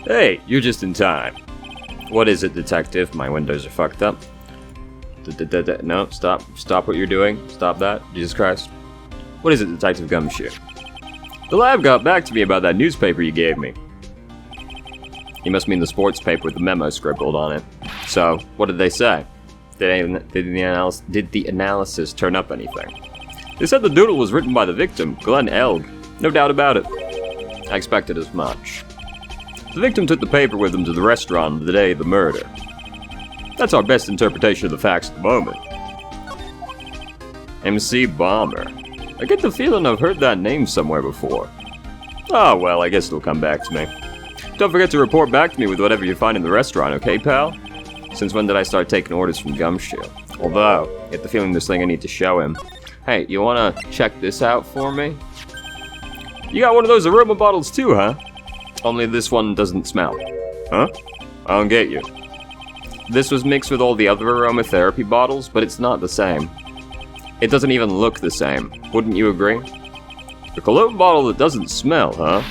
Hey, you're just in time. What is it, detective? My windows are fucked up. No, stop what you're doing. Stop that. Jesus Christ. What is it, Detective Gumshoe? The lab got back to me about that newspaper you gave me. You must mean the sports paper with the memo scribbled on it. So, what did they say? Did the analysis turn up anything? They said the doodle was written by the victim, Glenn Elg. No doubt about it. I expected as much. The victim took the paper with him to the restaurant the day of the murder. That's our best interpretation of the facts at the moment. MC Bomber. I get the feeling I've heard that name somewhere before. Oh, well, I guess it'll come back to me. Don't forget to report back to me with whatever you find in the restaurant, okay, pal? Since when did I start taking orders from Gumshoe? Although, I get the feeling there's something I need to show him. Hey, you wanna check this out for me? You got one of those aroma bottles too, huh? Only this one doesn't smell. Huh? I don't get you. This was mixed with all the other aromatherapy bottles, but it's not the same. It doesn't even look the same. Wouldn't you agree? A cologne bottle that doesn't smell, huh?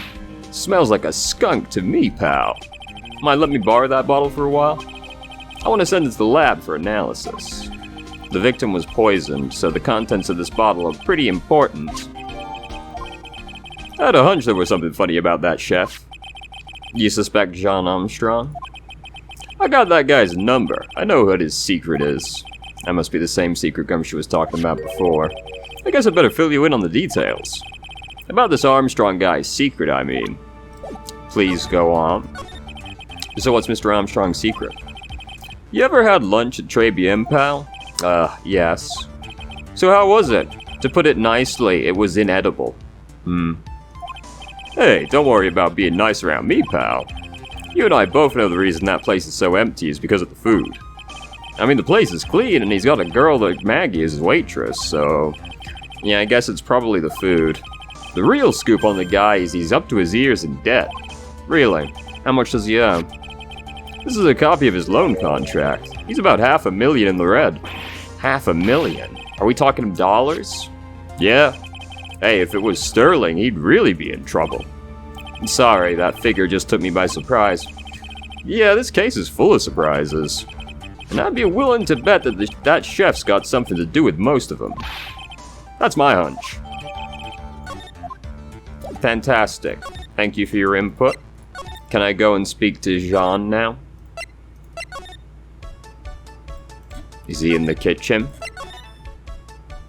Smells like a skunk to me, pal. Mind let me borrow that bottle for a while? I want to send it to the lab for analysis. The victim was poisoned, so the contents of this bottle are pretty important. I had a hunch there was something funny about that, chef. You suspect John Armstrong? I got that guy's number. I know what his secret is. That must be the same secret Gumshoe was talking about before. I guess I'd better fill you in on the details. About this Armstrong guy's secret, I mean. Please go on. So what's Mr. Armstrong's secret? You ever had lunch at Tribulations, pal? Yes. So how was it? To put it nicely, it was inedible. Hey, don't worry about being nice around me, pal. You and I both know the reason that place is so empty is because of the food. I mean, the place is clean, and he's got a girl like Maggie as his waitress, so... Yeah, I guess it's probably the food. The real scoop on the guy is he's up to his ears in debt. Really? How much does he owe? This is a copy of his loan contract. He's about $500,000 in the red. $500,000? Are we talking dollars? Yeah. Hey, if it was sterling, he'd really be in trouble. Sorry, that figure just took me by surprise. Yeah, this case is full of surprises. And I'd be willing to bet that that chef's got something to do with most of them. That's my hunch. Fantastic. Thank you for your input. Can I go and speak to Jean now? Is he in the kitchen?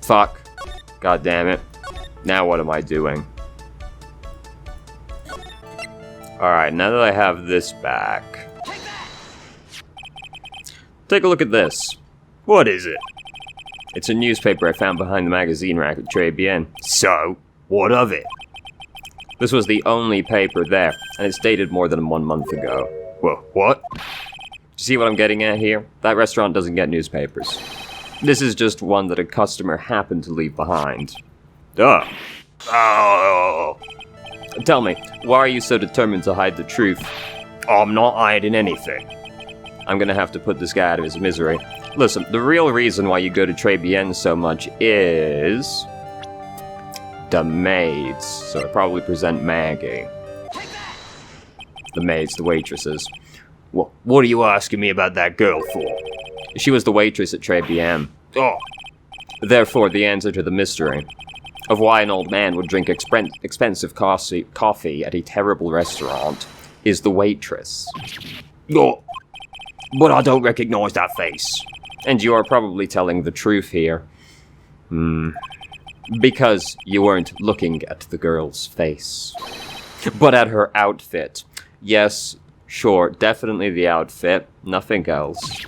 Fuck. God damn it. Now what am I doing? Alright, now that I have this back... Take a look at this. What is it? It's a newspaper I found behind the magazine rack at Tribulations. So, what of it? This was the only paper there, and it's dated more than 1 month ago. Whoa, what? See what I'm getting at here? That restaurant doesn't get newspapers. This is just one that a customer happened to leave behind. Oh. Tell me, why are you so determined to hide the truth? I'm not hiding anything. I'm gonna have to put this guy out of his misery. Listen, the real reason why you go to Tribulations so much is... the maids. So I probably present Maggie. The maids, the waitresses. What are you asking me about that girl for? She was the waitress at Tribulations. Oh. Therefore, the answer to the mystery of why an old man would drink expensive coffee at a terrible restaurant is the waitress. Oh. But I don't recognize that face. And you are probably telling the truth here. Because you weren't looking at the girl's face. But at her outfit. Yes, sure, definitely the outfit. Nothing else.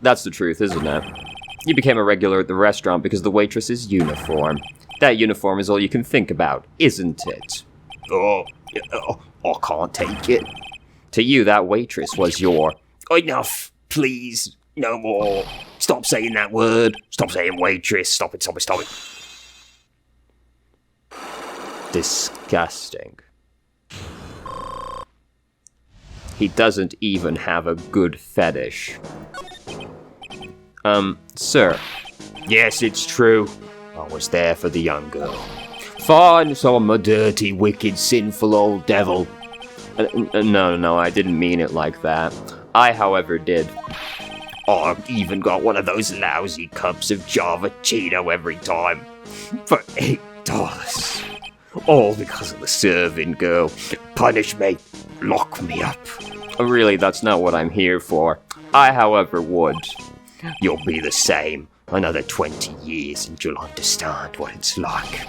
That's the truth, isn't it? You became a regular at the restaurant because the waitress's uniform. That uniform is all you can think about, isn't it? Oh, I can't take it. To you, that waitress was your... Enough, please. No more. Stop saying that word. Stop saying waitress. Stop it. Disgusting. He doesn't even have a good fetish. Sir. Yes, it's true. I was there for the young girl. Fine, so I'm a dirty, wicked, sinful old devil. No, I didn't mean it like that. I, however, did. I've even got one of those lousy cups of Javachino every time. For $8. All because of the serving girl. Punish me. Lock me up. Really, that's not what I'm here for. I, however, would. You'll be the same. Another 20 years and you'll understand what it's like.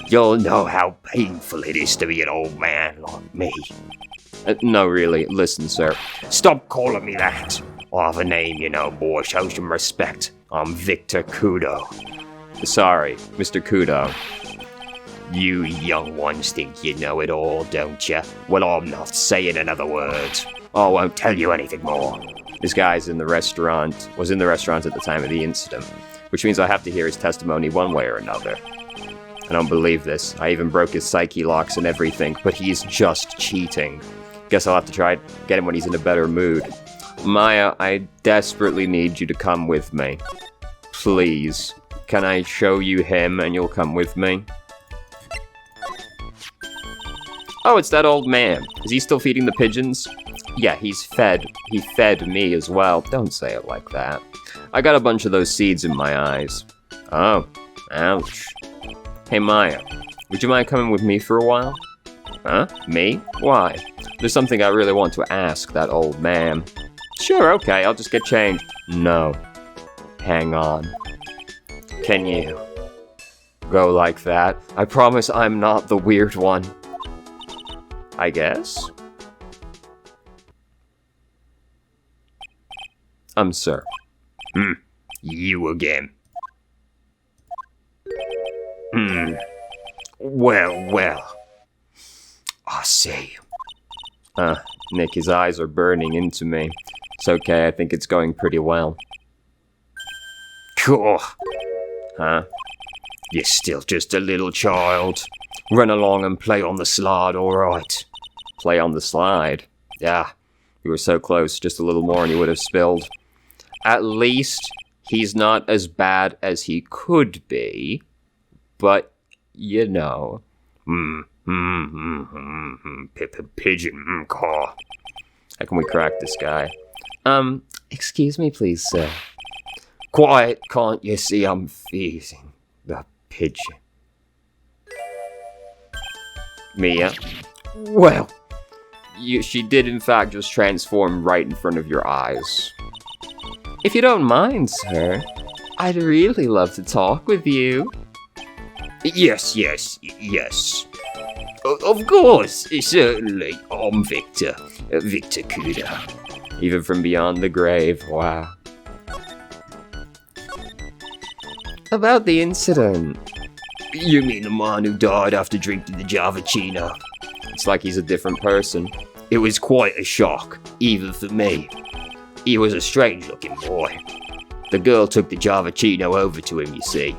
You'll know how painful it is to be an old man like me. No, really. Listen, sir. Stop calling me that. I have a name, you know, boy. Show some respect. I'm Victor Kudo. Sorry, Mr. Kudo. You young ones think you know it all, don't you? Well, I'm not saying another word. I won't tell you anything more. This guy's in the restaurant, was in the restaurant at the time of the incident, which means I have to hear his testimony one way or another. I don't believe this. I even broke his psyche locks and everything, but he's just cheating. Guess I'll have to try to get him when he's in a better mood. Maya, I desperately need you to come with me. Please. Can I show you him and you'll come with me? Oh, it's that old man. Is he still feeding the pigeons? Yeah, he's fed. He fed me as well. Don't say it like that. I got a bunch of those seeds in my eyes. Oh, ouch. Hey, Maya, would you mind coming with me for a while? Huh? Me? Why? There's something I really want to ask that old man. Sure, okay, I'll just get changed. No. Hang on. Can you go like that? I promise I'm not the weird one. I guess? Sir. You again. Well. I see. Nick, his eyes are burning into me. It's okay, I think it's going pretty well. Cool. Huh? You're still just a little child. Run along and play on the slide, alright? Play on the slide? Yeah, we were so close, just a little more and he would have spilled. At least, he's not as bad as he could be, but, you know. Pigeon, car. How can we crack this guy? Excuse me please, sir. Quiet, can't you see I'm feeding the pigeon? Mia? Well, she did in fact just transform right in front of your eyes. If you don't mind, sir, I'd really love to talk with you. Yes. Of course, certainly. I'm Victor Kudo. Even from beyond the grave, wow. About the incident. You mean the man who died after drinking the Javachino? It's like he's a different person. It was quite a shock, even for me. He was a strange-looking boy. The girl took the Javachino over to him, you see.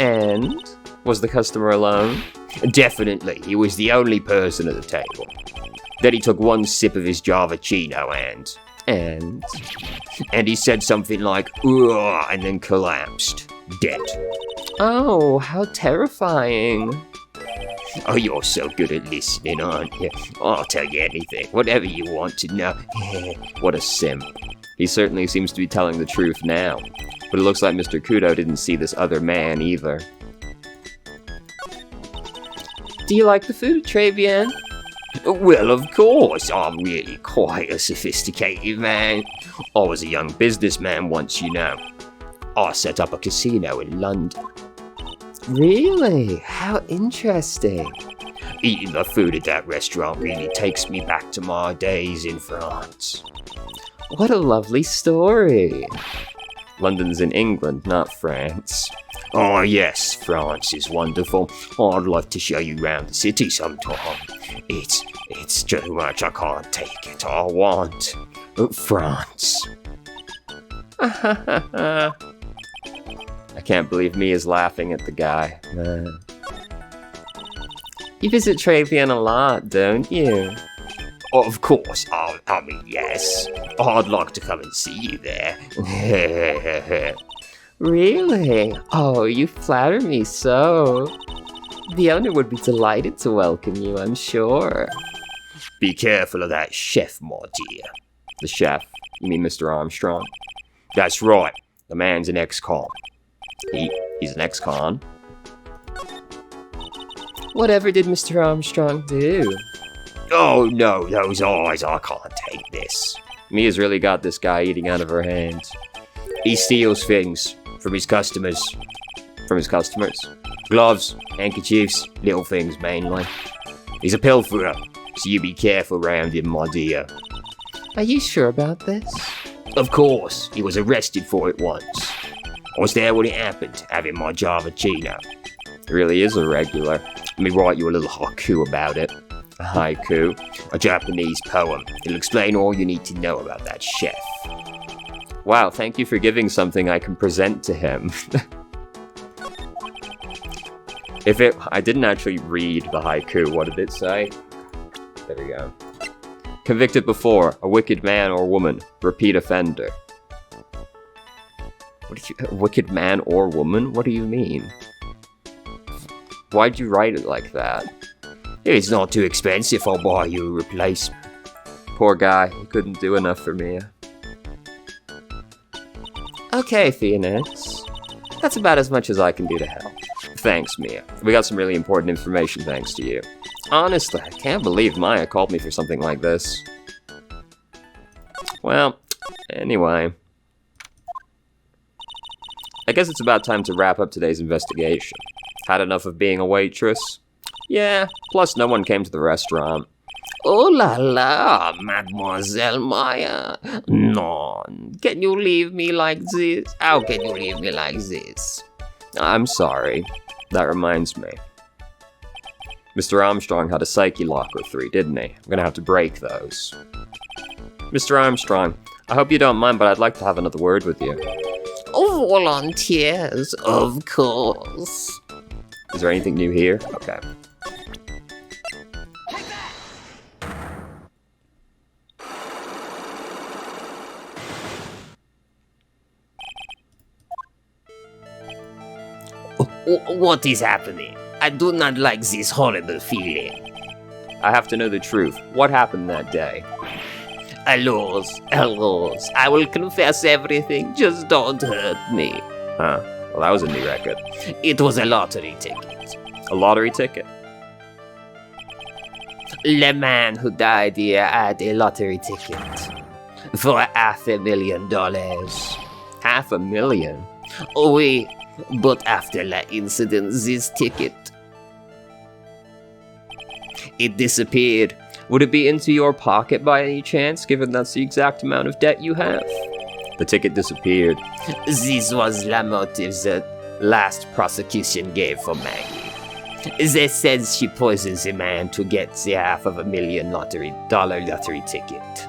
And? Was the customer alone? Definitely, he was the only person at the table. Then he took one sip of his Javachino and he said something like, "Ugh," and then collapsed, dead. Oh, how terrifying. Oh, you're so good at listening, aren't you? I'll tell you anything, whatever you want to know. What a simp. He certainly seems to be telling the truth now. But it looks like Mr. Kudo didn't see this other man either. Do you like the food, Travian? Well, of course, I'm really quite a sophisticated man. I was a young businessman once, you know. I set up a casino in London. Really? How interesting. Eating the food at that restaurant really takes me back to my days in France. What a lovely story. London's in England, not France. Oh yes, France is wonderful. I'd love to show you around the city sometime. It's too much, I can't take it. I want France. I can't believe Mia's laughing at the guy. You visit Travian a lot, don't you? Of course, I mean, yes. I'd like to come and see you there. Really? Oh, you flatter me so. The owner would be delighted to welcome you, I'm sure. Be careful of that chef, my dear. The chef? You mean Mr. Armstrong? That's right. The man's an ex-con. He's an ex-con? Whatever did Mr. Armstrong do? Oh no, those eyes, I can't take this. Mia's really got this guy eating out of her hands. He steals things from his customers. From his customers? Gloves, handkerchiefs, little things mainly. He's a pilferer, so you be careful round him, my dear. Are you sure about this? Of course, he was arrested for it once. I was there when it happened, having my Java Chino. He really is a regular. Let me write you a little haiku about it. A haiku? A Japanese poem. It'll explain all you need to know about that chef. Wow, thank you for giving something I can present to him. I didn't actually read the haiku, what did it say? There we go. Convicted before, a wicked man or woman, repeat offender. Wicked man or woman? What do you mean? Why'd you write it like that? If it's not too expensive, I'll buy you a replacement. Poor guy, he couldn't do enough for Mia. Okay, Phoenix. That's about as much as I can do to help. Thanks, Mia. We got some really important information thanks to you. Honestly, I can't believe Maya called me for something like this. Well, anyway. I guess it's about time to wrap up today's investigation. Had enough of being a waitress? Yeah, plus no one came to the restaurant. Oh la la, Mademoiselle Maya. Non, can you leave me like this? How can you leave me like this? I'm sorry. That reminds me. Mr. Armstrong had a psyche lock or 3, didn't he? I'm gonna have to break those. Mr. Armstrong, I hope you don't mind, but I'd like to have another word with you. Volunteers, of course. Is there anything new here? Okay. What is happening? I do not like this horrible feeling. I have to know the truth. What happened that day? Allons. I will confess everything. Just don't hurt me. Huh. Well, that was a new record. It was a lottery ticket. A lottery ticket? The man who died here had a lottery ticket for $500,000. $500,000? Oui, but after that incident, this ticket, it disappeared. Would it be into your pocket by any chance, given that's the exact amount of debt you have? The ticket disappeared. This was the motive the last prosecution gave for Maggie. They said she poisoned the man to get the $500,000 lottery ticket.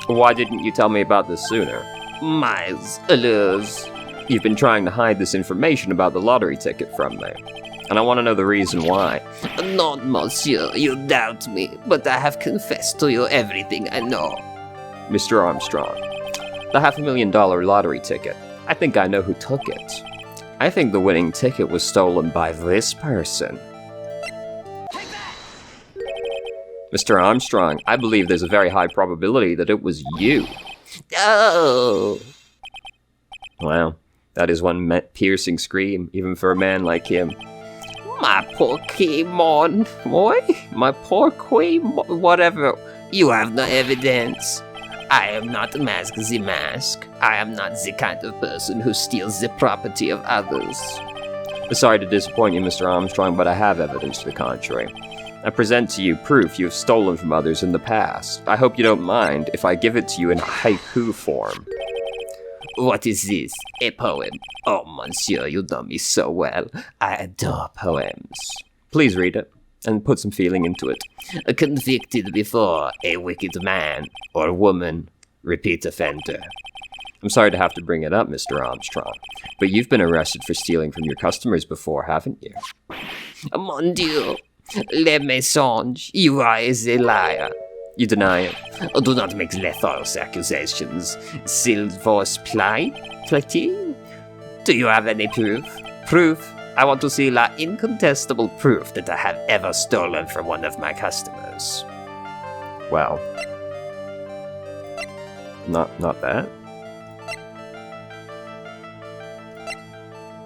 Why didn't you tell me about this sooner? Miles, allures. You've been trying to hide this information about the lottery ticket from me. And I want to know the reason why. Non, monsieur, you doubt me, but I have confessed to you everything I know. Mr. Armstrong, the $500,000 lottery ticket. I think I know who took it. I think the winning ticket was stolen by this person. Mr. Armstrong, I believe there's a very high probability that it was you. Oh! Wow, that is one piercing scream, even for a man like him. My poor Kimon, boy, my poor Kimon, whatever. You have no evidence. I am not Mask the Mask. I am not the kind of person who steals the property of others. Sorry to disappoint you, Mr. Armstrong, but I have evidence to the contrary. I present to you proof you have stolen from others in the past. I hope you don't mind if I give it to you in haiku form. What is this? A poem? Oh, monsieur, you know me so well. I adore poems. Please read it, and put some feeling into it. Convicted before, a wicked man or woman, repeat offender. I'm sorry to have to bring it up, Mr. Armstrong, but you've been arrested for stealing from your customers before, haven't you? Mon Dieu, le mensonge, you are a liar. You deny it. Do not make the false accusations. S'il vous plaît? Do you have any proof? Proof? I want to see la incontestable proof that I have ever stolen from one of my customers. Well, not that.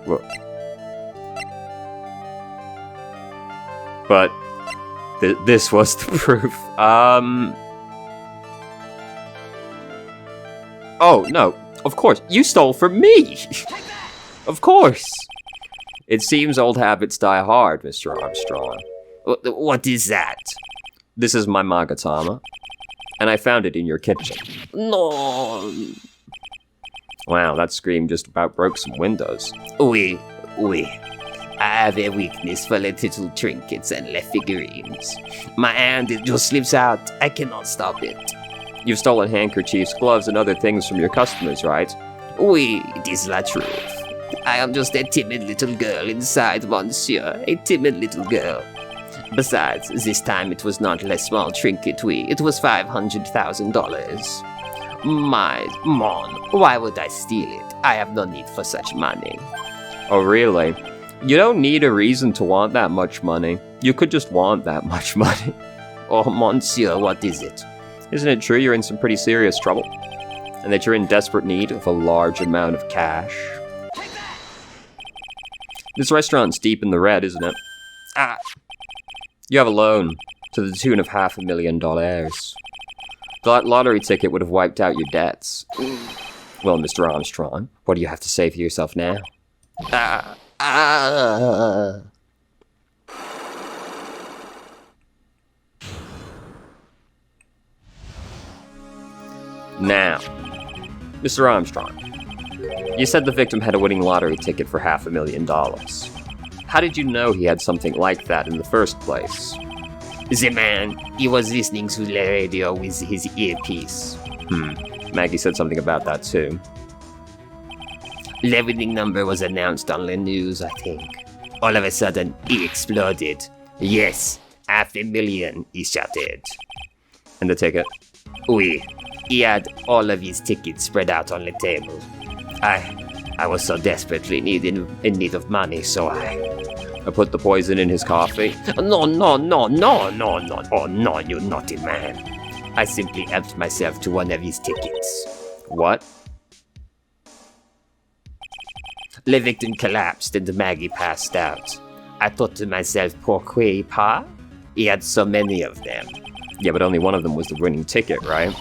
Well, but this was the proof. Oh no! Of course, you stole from me. Of course. It seems old habits die hard, Mr. Armstrong. What is that? This is my Magatama, and I found it in your kitchen. No. Wow, that scream just about broke some windows. Oui. I have a weakness for little trinkets and le figurines. My hand, it just slips out. I cannot stop it. You've stolen handkerchiefs, gloves, and other things from your customers, right? Oui, it is la truth. I am just a timid little girl inside, monsieur. A timid little girl. Besides, this time it was not a small trinket, oui. It was $500,000. My, mon, why would I steal it? I have no need for such money. Oh, really? You don't need a reason to want that much money. You could just want that much money. Oh, monsieur, what is it? Isn't it true you're in some pretty serious trouble? And that you're in desperate need of a large amount of cash? This restaurant's deep in the red, isn't it? You have a loan to the tune of $500,000. That lottery ticket would have wiped out your debts. Well, Mr. Armstrong, what do you have to say for yourself now? Now, Mr. Armstrong, you said the victim had a winning lottery ticket for $500,000. How did you know he had something like that in the first place? The man, he was listening to the radio with his earpiece. Maggie said something about that too. The winning number was announced on the news, I think. All of a sudden, he exploded. Yes, $500,000, he shouted. And the ticket? Oui, he had all of his tickets spread out on the table. I was so desperately in need of money, so I put the poison in his coffee? No, oh no, you naughty man. I simply helped myself to one of his tickets. What? The victim collapsed and Maggie passed out. I thought to myself, pourquoi pas? He had so many of them. Yeah, but only one of them was the winning ticket, right?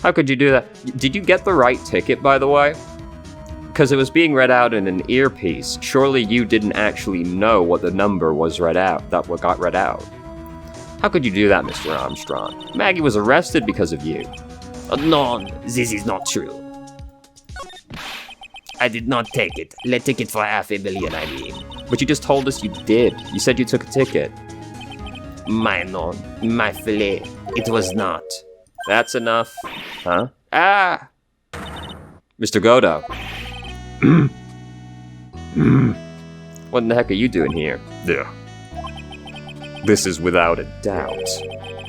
How could you do that? Did you get the right ticket, by the way? Because it was being read out in an earpiece. Surely you didn't actually know what the number was read out, that what got read out. How could you do that, Mr. Armstrong? Maggie was arrested because of you. No, this is not true. I did not take it. The ticket for $500,000, I mean. But you just told us you did. You said you took a ticket. My filet, it was not. That's enough. Huh? Mr. Godo. What in the heck are you doing here? Yeah. This is without a doubt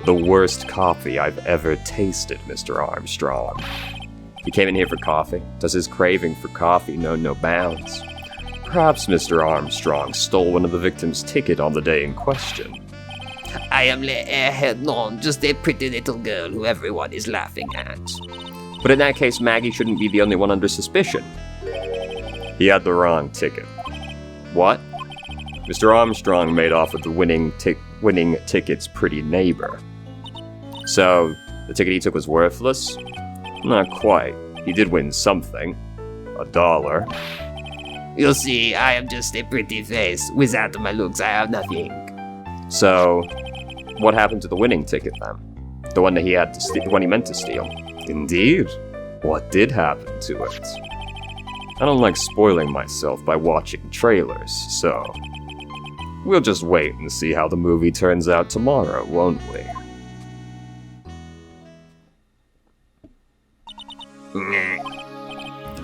the worst coffee I've ever tasted, Mr. Armstrong. He came in here for coffee. Does his craving for coffee know no bounds? Perhaps Mr. Armstrong stole one of the victim's ticket on the day in question. I am the airhead non, just a pretty little girl who everyone is laughing at. But in that case, Maggie shouldn't be the only one under suspicion. He had the wrong ticket. What? Mr. Armstrong made off with the winning ticket's pretty neighbor. So, the ticket he took was worthless? Not quite. He did win something. $1. You see, I am just a pretty face. Without my looks, I have nothing. So, what happened to the winning ticket then? The one that he had to the one he meant to steal? Indeed. What did happen to it? I don't like spoiling myself by watching trailers, so we'll just wait and see how the movie turns out tomorrow, won't we?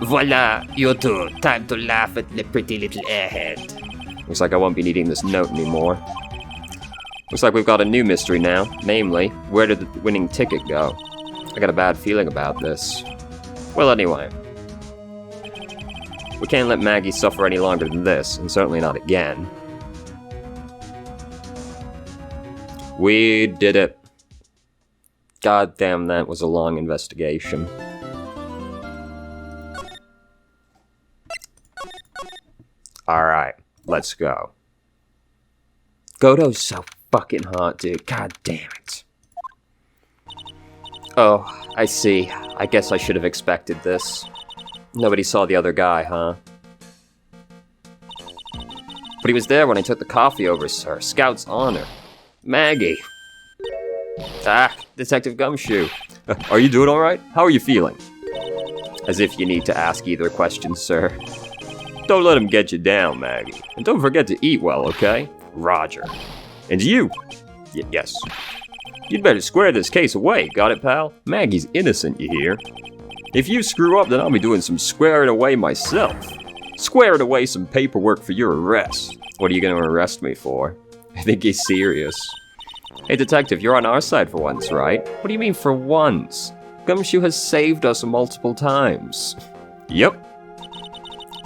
Voila, you two. Time to laugh at the pretty little airhead. Looks like I won't be needing this note anymore. Looks like we've got a new mystery now, namely, where did the winning ticket go? I got a bad feeling about this. Well, anyway. We can't let Maggie suffer any longer than this, and certainly not again. We did it. God damn, that was a long investigation. Alright, let's go. Godo's so fucking hot, dude. God damn it. Oh, I see. I guess I should have expected this. Nobody saw the other guy, huh? But he was there when I took the coffee over, sir. Scout's honor. Maggie. Ah, Detective Gumshoe. Are you doing alright? How are you feeling? As if you need to ask either question, sir. Don't let him get you down, Maggie. And don't forget to eat well, okay? Roger. And you? Yes. You'd better square this case away, got it, pal? Maggie's innocent, you hear? If you screw up, then I'll be doing some squaring away myself. Squaring away some paperwork for your arrest. What are you gonna arrest me for? I think he's serious. Hey, detective, you're on our side for once, right? What do you mean for once? Gumshoe has saved us multiple times. Yep.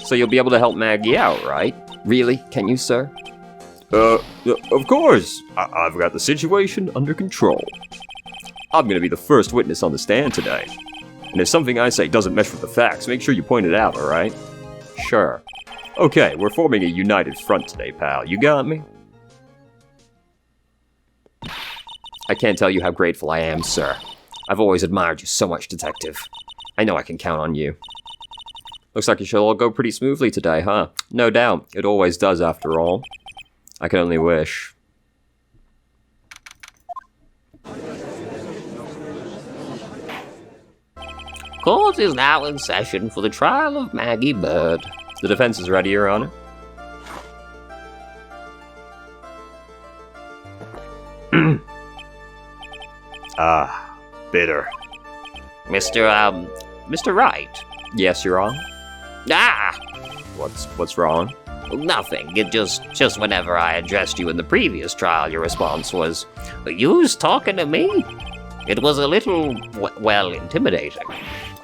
So you'll be able to help Maggie out, right? Really? Can you, sir? Of course. I've got the situation under control. I'm gonna be the first witness on the stand today. And if something I say doesn't mesh with the facts, make sure you point it out, alright? Sure. Okay, we're forming a united front today, pal. You got me? I can't tell you how grateful I am, sir. I've always admired you so much, detective. I know I can count on you. Looks like it should all go pretty smoothly today, huh? No doubt. It always does, after all. I can only wish. Court is now in session for the trial of Maggie Bird. The defense is ready, Your Honor. Bitter. Mr. Wright. Yes, Your Honor. Ah! What's wrong? Nothing. It just whenever I addressed you in the previous trial, your response was, "You's talking to me?" It was a little, well, intimidating.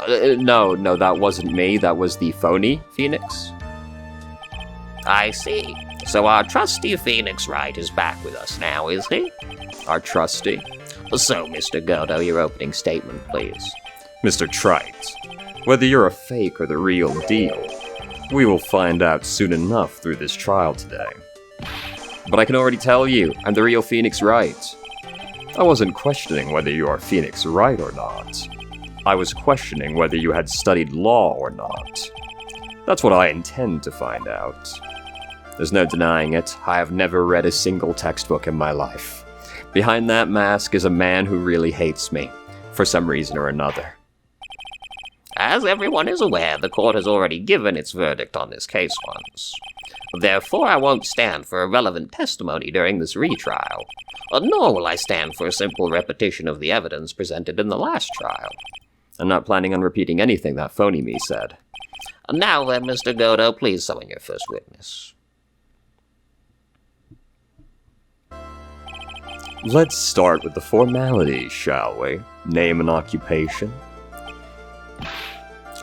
No, that wasn't me. That was the phony Phoenix. I see. So our trusty Phoenix Wright is back with us now, is he? Our trusty. So, Mr. Godo, your opening statement, please. Mr. Trite, whether you're a fake or the real deal, we will find out soon enough through this trial today. But I can already tell you, I'm the real Phoenix Wright. I wasn't questioning whether you are Phoenix Wright or not. I was questioning whether you had studied law or not. That's what I intend to find out. There's no denying it, I have never read a single textbook in my life. Behind that mask is a man who really hates me, for some reason or another. As everyone is aware, the court has already given its verdict on this case once. Therefore, I won't stand for irrelevant testimony during this retrial, nor will I stand for a simple repetition of the evidence presented in the last trial. I'm not planning on repeating anything that phony me said. Now then, Mr. Godo, please summon your first witness. Let's start with the formalities, shall we? Name and occupation.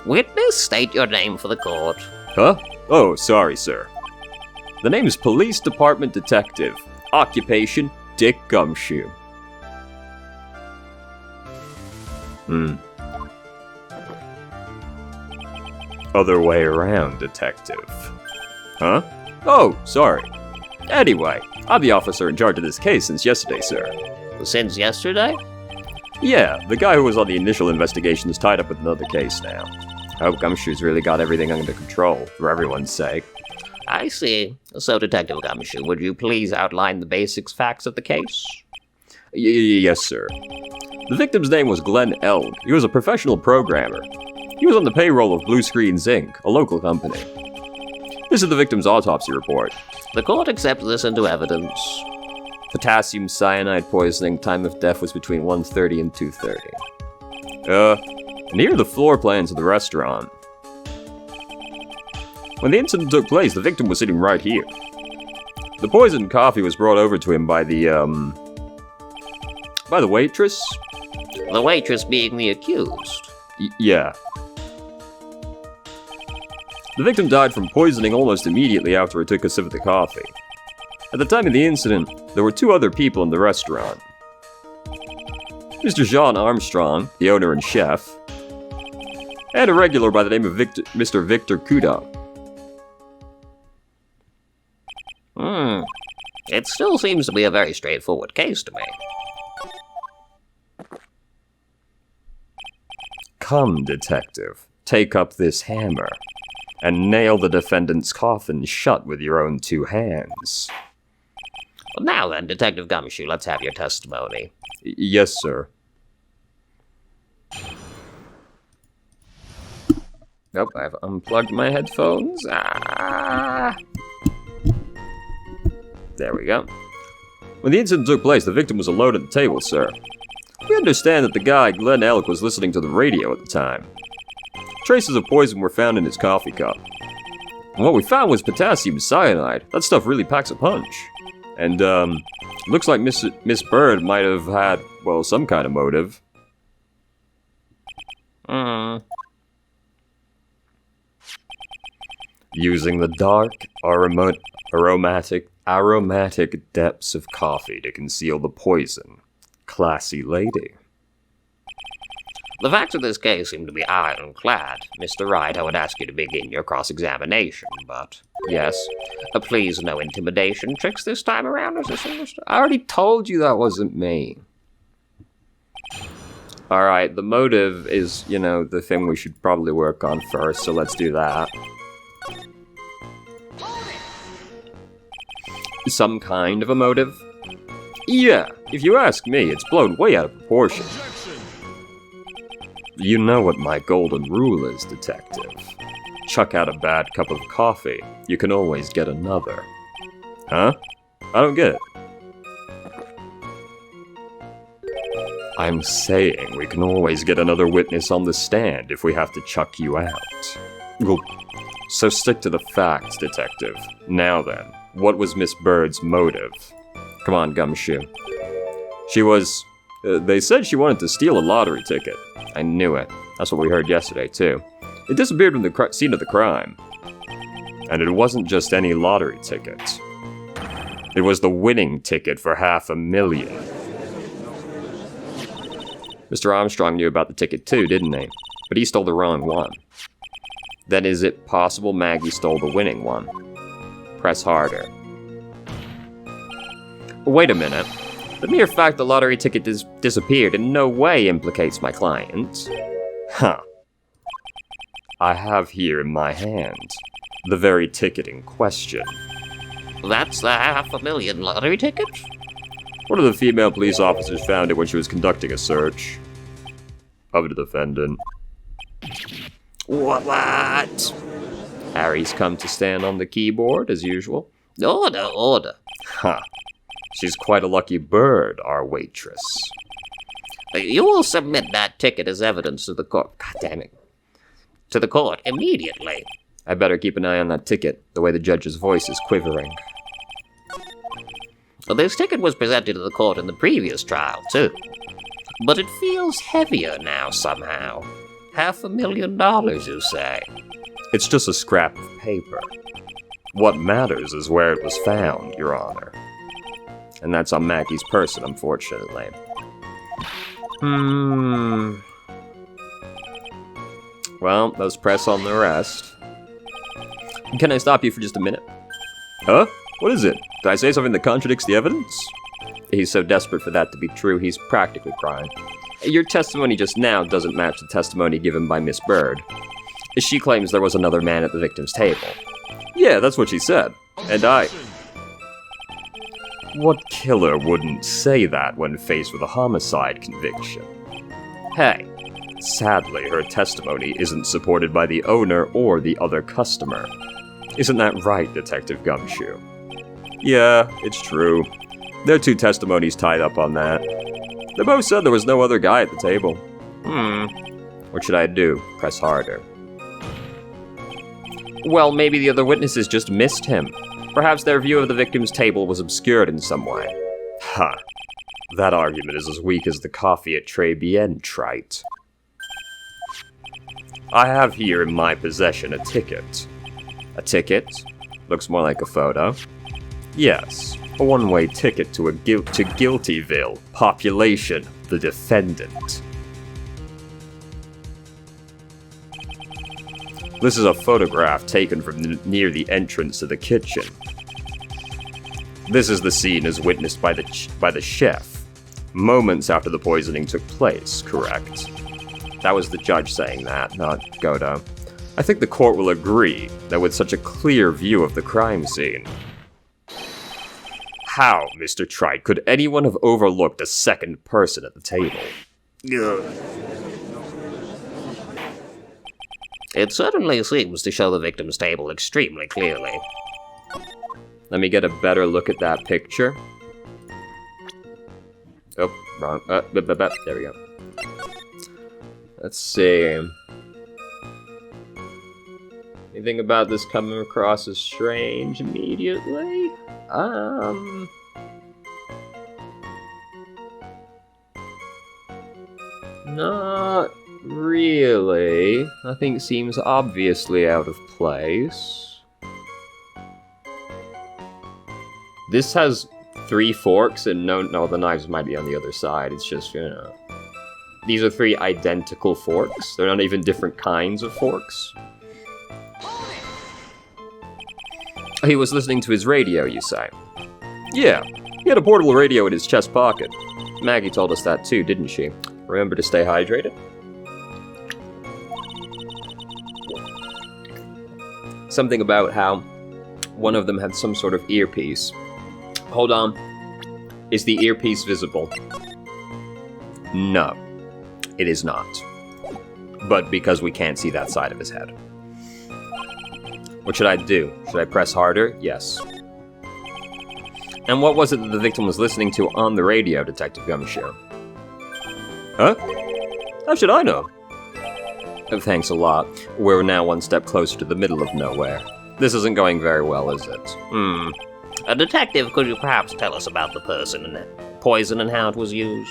Witness, state your name for the court. Huh? Oh, sorry, sir. The name is Police Department Detective. Occupation, Dick Gumshoe. Other way around, Detective. Huh? Oh, sorry. Anyway, I'm the officer in charge of this case since yesterday, sir. Since yesterday? Yeah, the guy who was on the initial investigation is tied up with another case now. I hope Gumshoe's really got everything under control, for everyone's sake. I see. So, Detective Gumshoe, would you please outline the basic facts of the case? Yes, sir. The victim's name was Glenn Eld. He was a professional programmer. He was on the payroll of Blue Screens Inc., a local company. This is the victim's autopsy report. The court accepts this into evidence. Potassium cyanide poisoning, time of death was between 1:30 and 2:30. And here are the floor plans of the restaurant. When the incident took place, the victim was sitting right here. The poisoned coffee was brought over to him by the waitress? The waitress being the accused. Yeah. The victim died from poisoning almost immediately after he took a sip of the coffee. At the time of the incident, there were 2 other people in the restaurant. Mr. Jean Armstrong, the owner and chef, and a regular by the name of Mr. Victor Kuda. It still seems to be a very straightforward case to me. Come, detective, take up this hammer, and nail the defendant's coffin shut with your own 2 hands. Well, now then, Detective Gumshoe, let's have your testimony. Yes, sir. Nope, I've unplugged my headphones. There we go. When the incident took place, the victim was alone at the table, sir. We understand that the guy, Glenn Elk, was listening to the radio at the time. Traces of poison were found in his coffee cup. And what we found was potassium cyanide. That stuff really packs a punch. And, looks like Miss Bird might have had, well, some kind of motive. Using the dark, aromatic depths of coffee to conceal the poison. Classy lady. The facts of this case seem to be ironclad. Mr. Wright, I would ask you to begin your cross-examination, but... Yes. Please, no intimidation tricks this time around, as this understood. I already told you that wasn't me. Alright, the motive is, the thing we should probably work on first, so let's do that. Some kind of a motive? Yeah, if you ask me, it's blown way out of proportion. You know what my golden rule is, detective. Chuck out a bad cup of coffee, you can always get another. Huh? I don't get it. I'm saying we can always get another witness on the stand if we have to chuck you out. Well, so stick to the facts, detective. Now then, what was Miss Bird's motive? Come on, Gumshoe. She was... they said she wanted to steal a lottery ticket. I knew it. That's what we heard yesterday, too. It disappeared from the scene of the crime. And it wasn't just any lottery ticket. It was the winning ticket for $500,000. Mr. Armstrong knew about the ticket too, didn't he? But he stole the wrong one. Then is it possible Maggie stole the winning one? Press harder. Wait a minute. The mere fact the lottery ticket disappeared in no way implicates my client. Huh. I have here in my hand the very ticket in question. That's the $500,000 lottery ticket? One of the female police officers found it when she was conducting a search of the defendant. What? Harry's come to stand on the keyboard, as usual. Order. Huh. She's quite a lucky bird, our waitress. You will submit that ticket as evidence to the court. God damn it. To the court immediately. I better keep an eye on that ticket, the way the judge's voice is quivering. Well, this ticket was presented to the court in the previous trial, too. But it feels heavier now, somehow. $500,000, you say? It's just a scrap of paper. What matters is where it was found, Your Honor. And that's on Maggie's person, unfortunately. Well, let's press on the rest. Can I stop you for just a minute? Huh? What is it? Did I say something that contradicts the evidence? He's so desperate for that to be true, he's practically crying. Your testimony just now doesn't match the testimony given by Miss Bird. She claims there was another man at the victim's table. Yeah, that's what she said. And What killer wouldn't say that when faced with a homicide conviction? Hey, sadly, her testimony isn't supported by the owner or the other customer. Isn't that right, Detective Gumshoe? Yeah, it's true. There are 2 testimonies tied up on that. They both said there was no other guy at the table. What should I do? Press harder. Well, maybe the other witnesses just missed him. Perhaps their view of the victim's table was obscured in some way. Ha! That argument is as weak as the coffee at Tribulations, Wright. I have here in my possession a ticket. A ticket? Looks more like a photo. Yes, a one-way ticket to Guiltyville. Population, the defendant. This is a photograph taken from near the entrance to the kitchen. This is the scene as witnessed by the chef, moments after the poisoning took place, correct? That was the judge saying that, not Godo. I think the court will agree that with such a clear view of the crime scene. How, Mr. Wright, could anyone have overlooked a second person at the table? It certainly seems to show the victim's table extremely clearly. Let me get a better look at that picture. Oh, wrong. There we go. Let's see. Anything about this coming across as strange immediately? Not really. Nothing seems obviously out of place. This has 3 forks, and no, the knives might be on the other side. It's just, you know. These are 3 identical forks. They're not even different kinds of forks. He was listening to his radio, you say? Yeah, he had a portable radio in his chest pocket. Maggie told us that too, didn't she? Remember to stay hydrated? Something about how one of them had some sort of earpiece. Hold on. Is the earpiece visible? No, it is not. But because we can't see that side of his head. What should I do? Should I press harder? Yes. And what was it that the victim was listening to on the radio, Detective Gumshoe? Huh? How should I know? Oh, thanks a lot. We're now one step closer to the middle of nowhere. This isn't going very well, is it? A detective, could you perhaps tell us about the poison and how it was used?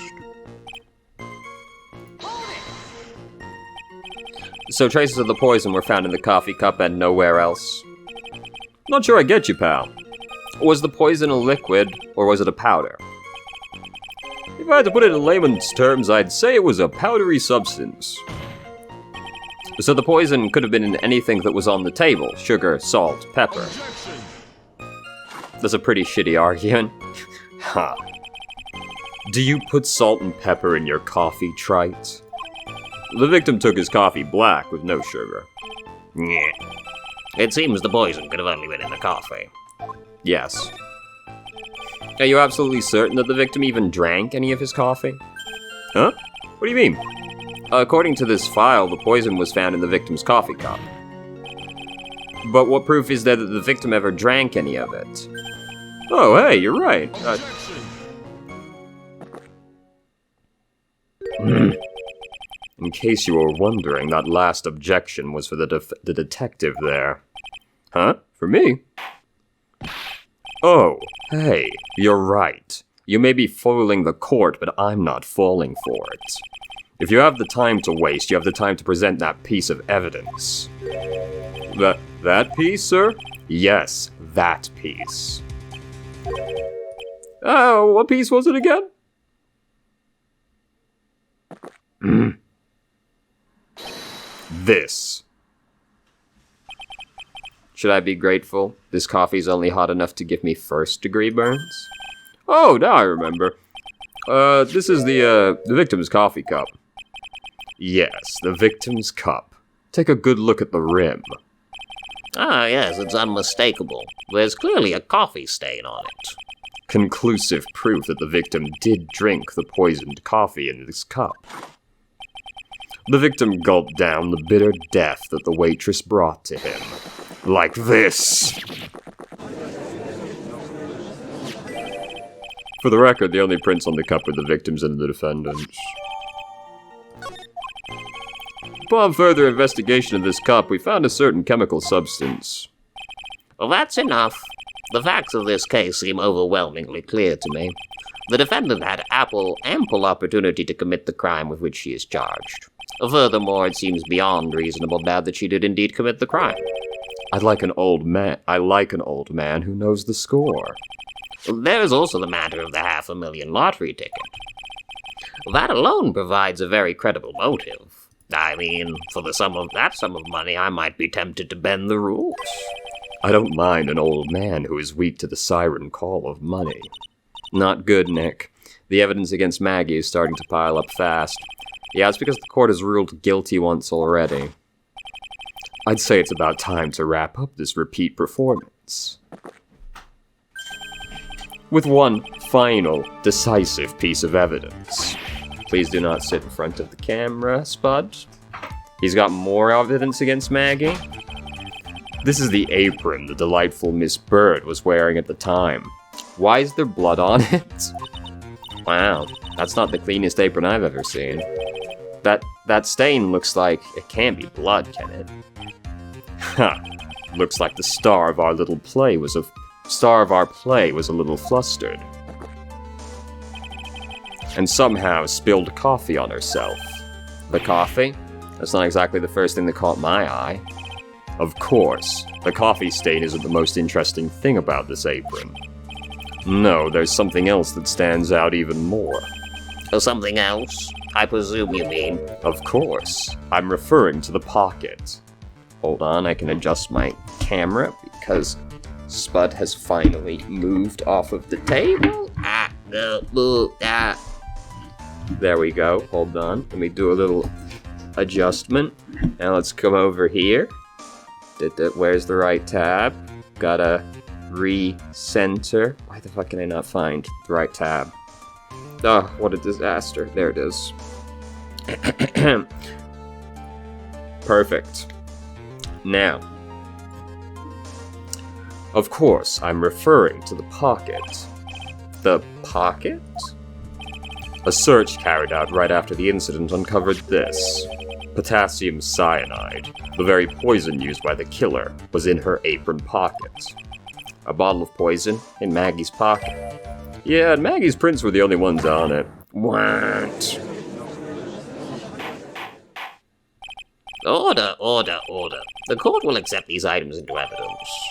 So traces of the poison were found in the coffee cup and nowhere else? Not sure I get you, pal. Was the poison a liquid, or was it a powder? If I had to put it in layman's terms, I'd say it was a powdery substance. So the poison could have been in anything that was on the table. Sugar, salt, pepper. That's a pretty shitty argument. Ha. Do you put salt and pepper in your coffee, Trite? The victim took his coffee black with no sugar. Yeah. It seems the poison could have only been in the coffee. Yes. Are you absolutely certain that the victim even drank any of his coffee? Huh? What do you mean? According to this file, the poison was found in the victim's coffee cup. But what proof is there that the victim ever drank any of it? Oh, hey, you're right. In case you were wondering, that last objection was for the detective there. Huh? For me? Oh, hey, you're right. You may be foiling the court, but I'm not falling for it. If you have the time to waste, you have the time to present that piece of evidence. That piece, sir? Yes, that piece. Oh, what piece was it again? This. Should I be grateful? This coffee's only hot enough to give me first-degree burns? Oh, now I remember. This is the victim's coffee cup. Yes, the victim's cup. Take a good look at the rim. Ah, yes, it's unmistakable. There's clearly a coffee stain on it. Conclusive proof that the victim did drink the poisoned coffee in this cup. The victim gulped down the bitter death that the waitress brought to him. Like this. For the record, the only prints on the cup are the victim's and the defendant's. Upon further investigation of this cup, we found a certain chemical substance. Well, that's enough. The facts of this case seem overwhelmingly clear to me. The defendant had ample opportunity to commit the crime with which she is charged. Furthermore, it seems beyond reasonable doubt that she did indeed commit the crime. I like an old man who knows the score. There is also the matter of the $500,000 lottery ticket. That alone provides a very credible motive. I mean, for that sum of money, I might be tempted to bend the rules. I don't mind an old man who is weak to the siren call of money. Not good, Nick. The evidence against Maggie is starting to pile up fast. Yeah, it's because the court has ruled guilty once already. I'd say it's about time to wrap up this repeat performance with one final, decisive piece of evidence. Please do not sit in front of the camera, Spud. He's got more evidence against Maggie. This is the apron the delightful Miss Bird was wearing at the time. Why is there blood on it? Wow, that's not the cleanest apron I've ever seen. That stain looks like it can't be blood, can it? Ha! Looks like the star of our play was a little flustered. And somehow spilled coffee on herself. The coffee? That's not exactly the first thing that caught my eye. Of course, the coffee stain isn't the most interesting thing about this apron. No, there's something else that stands out even more. Something else? I presume you mean? Of course. I'm referring to the pocket. Hold on, I can adjust my camera because Spud has finally moved off of the table. There we go. Hold on. Let me do a little adjustment. Now let's come over here. Where's the right tab? Gotta recenter. Why the fuck can I not find the right tab? Oh, what a disaster. There it is. Perfect. Now, of course, I'm referring to the pocket. The pocket? A search carried out right after the incident uncovered this. Potassium cyanide, the very poison used by the killer, was in her apron pocket. A bottle of poison in Maggie's pocket. Yeah, and Maggie's prints were the only ones on it. What? Order. The court will accept these items into evidence.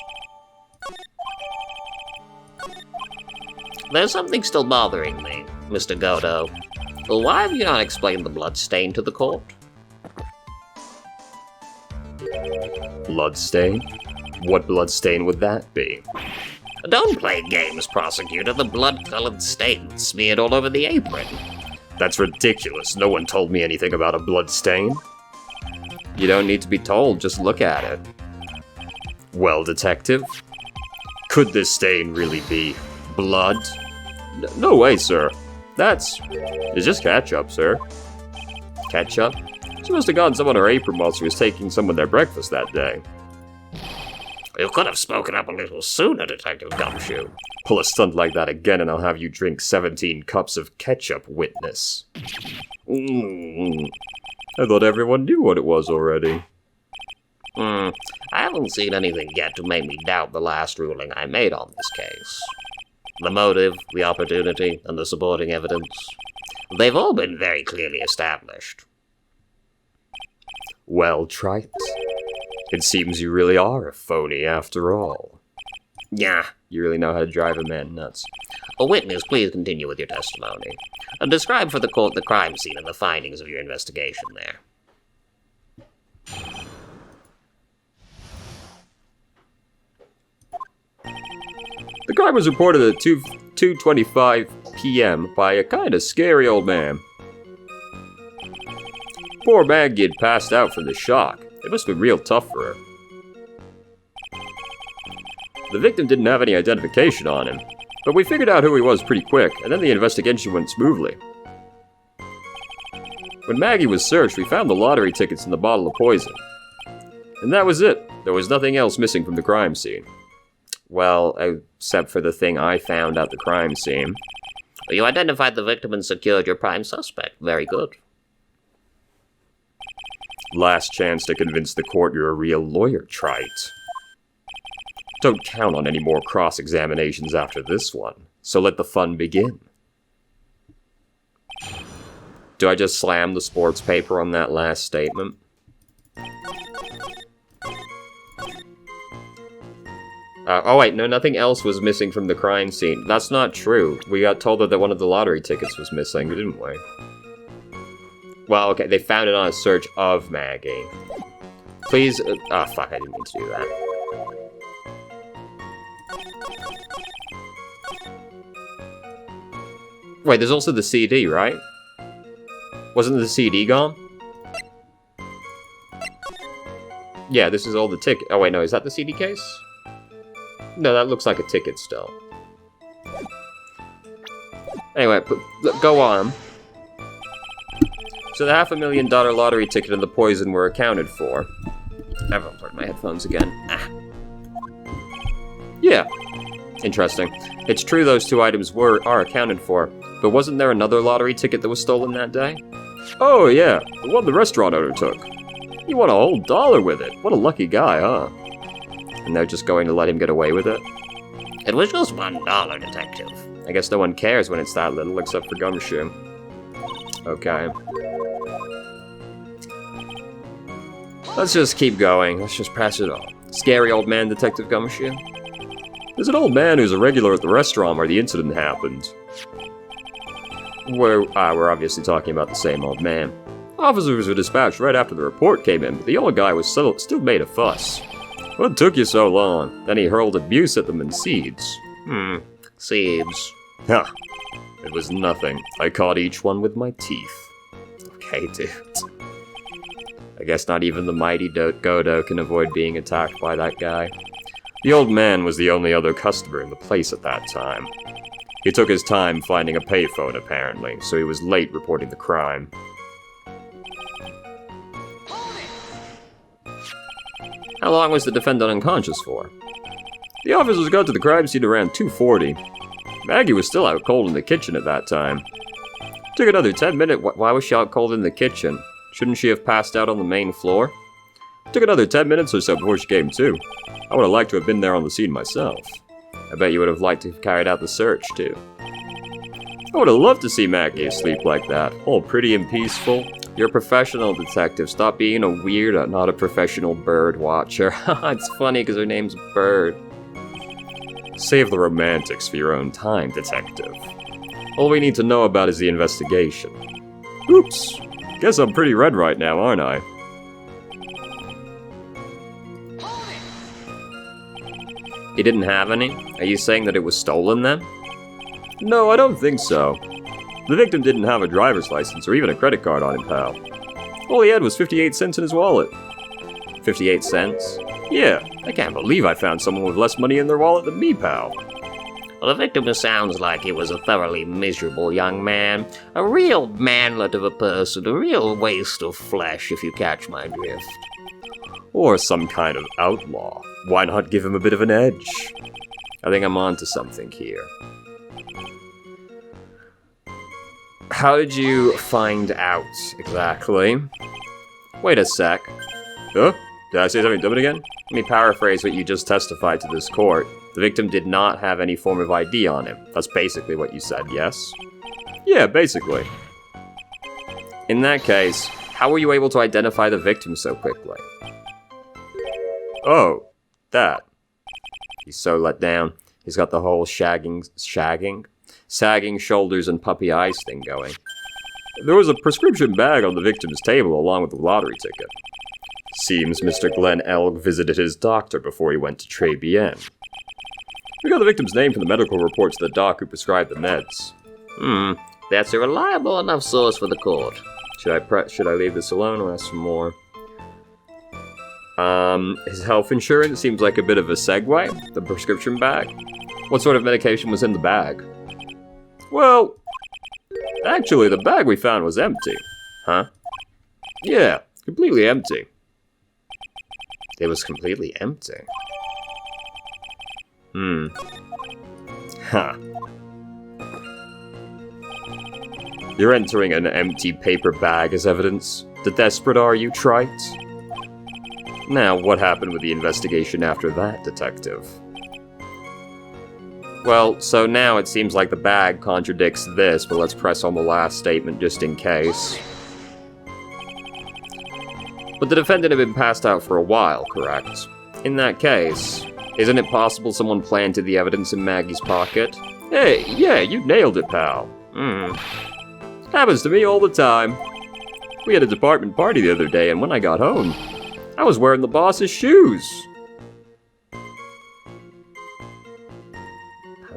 There's something still bothering me, Mr. Godo. Why have you not explained the blood stain to the court? Bloodstain? What bloodstain would that be? Don't play games, prosecutor. The blood-colored stain smeared all over the apron. That's ridiculous. No one told me anything about a bloodstain. You don't need to be told, just look at it. Well, detective, could this stain really be blood? No way, sir. It's just ketchup, sir. Ketchup? She must have gotten some on her apron while she was taking someone their breakfast that day. You could have spoken up a little sooner, Detective Gumshoe. Pull a stunt like that again and I'll have you drink 17 cups of ketchup, witness. I thought everyone knew what it was already. I haven't seen anything yet to make me doubt the last ruling I made on this case. The motive, the opportunity, and the supporting evidence. They've all been very clearly established. Well, Trite, it seems you really are a phony after all. Yeah. You really know how to drive a man nuts. A witness, please continue with your testimony. And describe for the court the crime scene and the findings of your investigation there. The crime was reported at 2:25 p.m. by a kinda scary old man. Poor Maggie had passed out from the shock. It must have been real tough for her. The victim didn't have any identification on him, but we figured out who he was pretty quick, and then the investigation went smoothly. When Maggie was searched, we found the lottery tickets in the bottle of poison. And that was it. There was nothing else missing from the crime scene. Well, except for the thing I found at the crime scene. You identified the victim and secured your prime suspect. Very good. Last chance to convince the court you're a real lawyer, Trite. Don't count on any more cross-examinations after this one, so let the fun begin. Do I just slam the sports paper on that last statement? Oh wait, no, nothing else was missing from the crime scene. That's not true. We got told that one of the lottery tickets was missing, didn't we? Well, okay, they found it on a search of Maggie. Please, oh fuck, I didn't mean to do that. Wait, there's also the CD, right? Wasn't the CD gone? Yeah, this is all the ticket. Oh wait, no, is that the CD case? No, that looks like a ticket still. Anyway, go on. So the $500,000 lottery ticket and the poison were accounted for. I've unplugged my headphones again. Ah. Yeah. Interesting. It's true those two items are accounted for, but wasn't there another lottery ticket that was stolen that day? Oh yeah, the one the restaurant owner took. He won a whole $1 with it. What a lucky guy, huh? And they're just going to let him get away with it? It was just $1, detective. I guess no one cares when it's that little, except for Gumshoe. Okay. Let's just keep going. Let's just pass it on. Scary old man, Detective Gumshoe. There's an old man who's a regular at the restaurant where the incident happened. We're obviously talking about the same old man. Officers were dispatched right after the report came in, but the old guy was still made a fuss. What took you so long? Then he hurled abuse at them in seeds. Seeds. Huh. It was nothing. I caught each one with my teeth. Okay, dude. I guess not even the mighty Godo can avoid being attacked by that guy. The old man was the only other customer in the place at that time. He took his time finding a payphone, apparently, so he was late reporting the crime. How long was the defendant unconscious for? The officers got to the crime scene around 2:40. Maggie was still out cold in the kitchen at that time. Took another 10 minutes. Why was she out cold in the kitchen? Shouldn't she have passed out on the main floor? Took another 10 minutes or so before she came to. I would have liked to have been there on the scene myself. I bet you would have liked to have carried out the search, too. I would have loved to see Maggie asleep like that, all pretty and peaceful. You're a professional detective. Stop being a weirdo, not a professional bird watcher. It's funny because her name's Bird. Save the romantics for your own time, detective. All we need to know about is the investigation. Oops. Guess I'm pretty red right now, aren't I? He didn't have any? Are you saying that it was stolen then? No, I don't think so. The victim didn't have a driver's license or even a credit card on him, pal. All he had was 58 cents in his wallet. 58 cents? Yeah, I can't believe I found someone with less money in their wallet than me, pal. Well, the victim sounds like he was a thoroughly miserable young man. A real manlet of a person, a real waste of flesh, if you catch my drift. Or some kind of outlaw. Why not give him a bit of an edge? I think I'm onto something here. How did you find out, exactly? Wait a sec. Huh? Did I say something dumb again? Let me paraphrase what you just testified to this court. The victim did not have any form of ID on him. That's basically what you said, yes? Yeah, basically. In that case, how were you able to identify the victim so quickly? Oh, that. He's so let down. He's got the whole sagging shoulders and puppy eyes thing going. There was a prescription bag on the victim's table along with the lottery ticket. Seems Mr. Glenn Elg visited his doctor before he went to Tribulations. We got the victim's name from the medical reports of the doc who prescribed the meds. That's a reliable enough source for the court. Should I leave this alone or ask for more? His health insurance seems like a bit of a segue. The prescription bag. What sort of medication was in the bag? Well, actually, the bag we found was empty. Huh? Yeah, completely empty. It was completely empty. Huh. You're entering an empty paper bag as evidence. The desperate are you, Trite? Now, what happened with the investigation after that, detective? Well, so now it seems like the bag contradicts this, but let's press on the last statement just in case. But the defendant had been passed out for a while, correct? In that case, Isn't it possible someone planted the evidence in Maggie's pocket? Hey, yeah, you nailed it, pal. Happens to me all the time. We had a department party the other day, and when I got home, I was wearing the boss's shoes.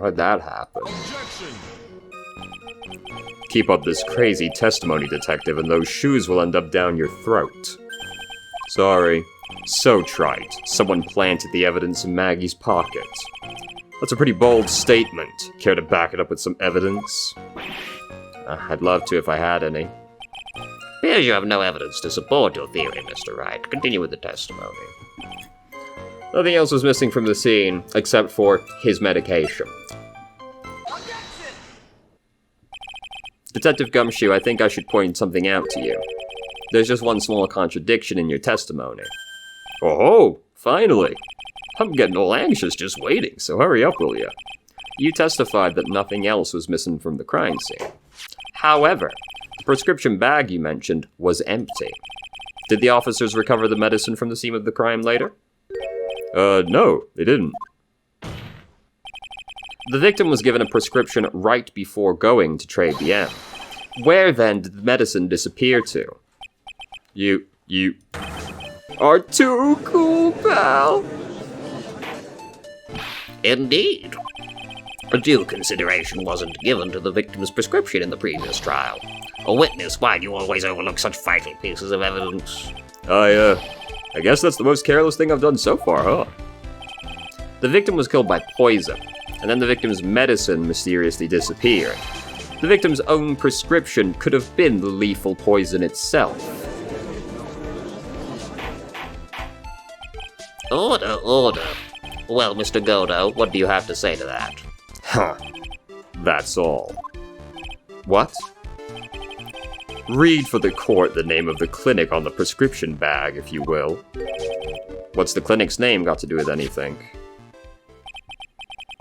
How'd that happen? Keep up this crazy testimony, detective, and those shoes will end up down your throat. Sorry. So trite. Someone planted the evidence in Maggie's pocket. That's a pretty bold statement. Care to back it up with some evidence? I'd love to if I had any. Appears you have no evidence to support your theory, Mr. Wright. Continue with the testimony. Nothing else was missing from the scene, except for his medication. Detective Gumshoe, I think I should point something out to you. There's just one small contradiction in your testimony. Oh, finally! I'm getting all anxious just waiting, so hurry up, will ya? You testified that nothing else was missing from the crime scene. However, the prescription bag you mentioned was empty. Did the officers recover the medicine from the scene of the crime later? No, they didn't. The victim was given a prescription right before going to Tribulations. Where then did the medicine disappear to? You are too cool, pal. Indeed. A due consideration wasn't given to the victim's prescription in the previous trial. A witness, why do you always overlook such vital pieces of evidence? I guess that's the most careless thing I've done so far, huh? The victim was killed by poison, and then the victim's medicine mysteriously disappeared. The victim's own prescription could have been the lethal poison itself. Order. Well, Mr. Godo, what do you have to say to that? Huh. That's all. What? Read for the court the name of the clinic on the prescription bag, if you will. What's the clinic's name got to do with anything?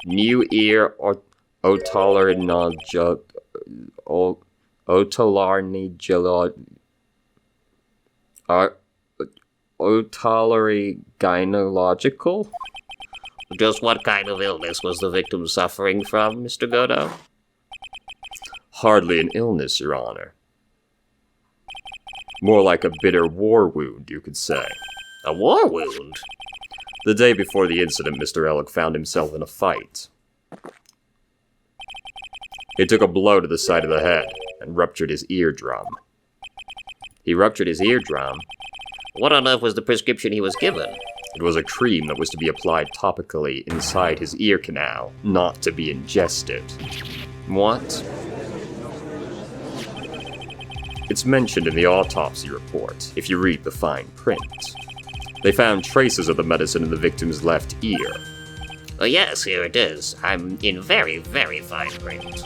New Ear or Otolaryngological? Otolaryngological? Just what kind of illness was the victim suffering from, Mr. Godo? Hardly an illness, Your Honor. More like a bitter war wound, you could say. A war wound? The day before the incident, Mr. Ellick found himself in a fight. It took a blow to the side of the head and ruptured his eardrum. He ruptured his eardrum? What on earth was the prescription he was given? It was a cream that was to be applied topically inside his ear canal, not to be ingested. What? It's mentioned in the autopsy report, if you read the fine print. They found traces of the medicine in the victim's left ear. Oh yes, here it is. I'm in very, very fine print.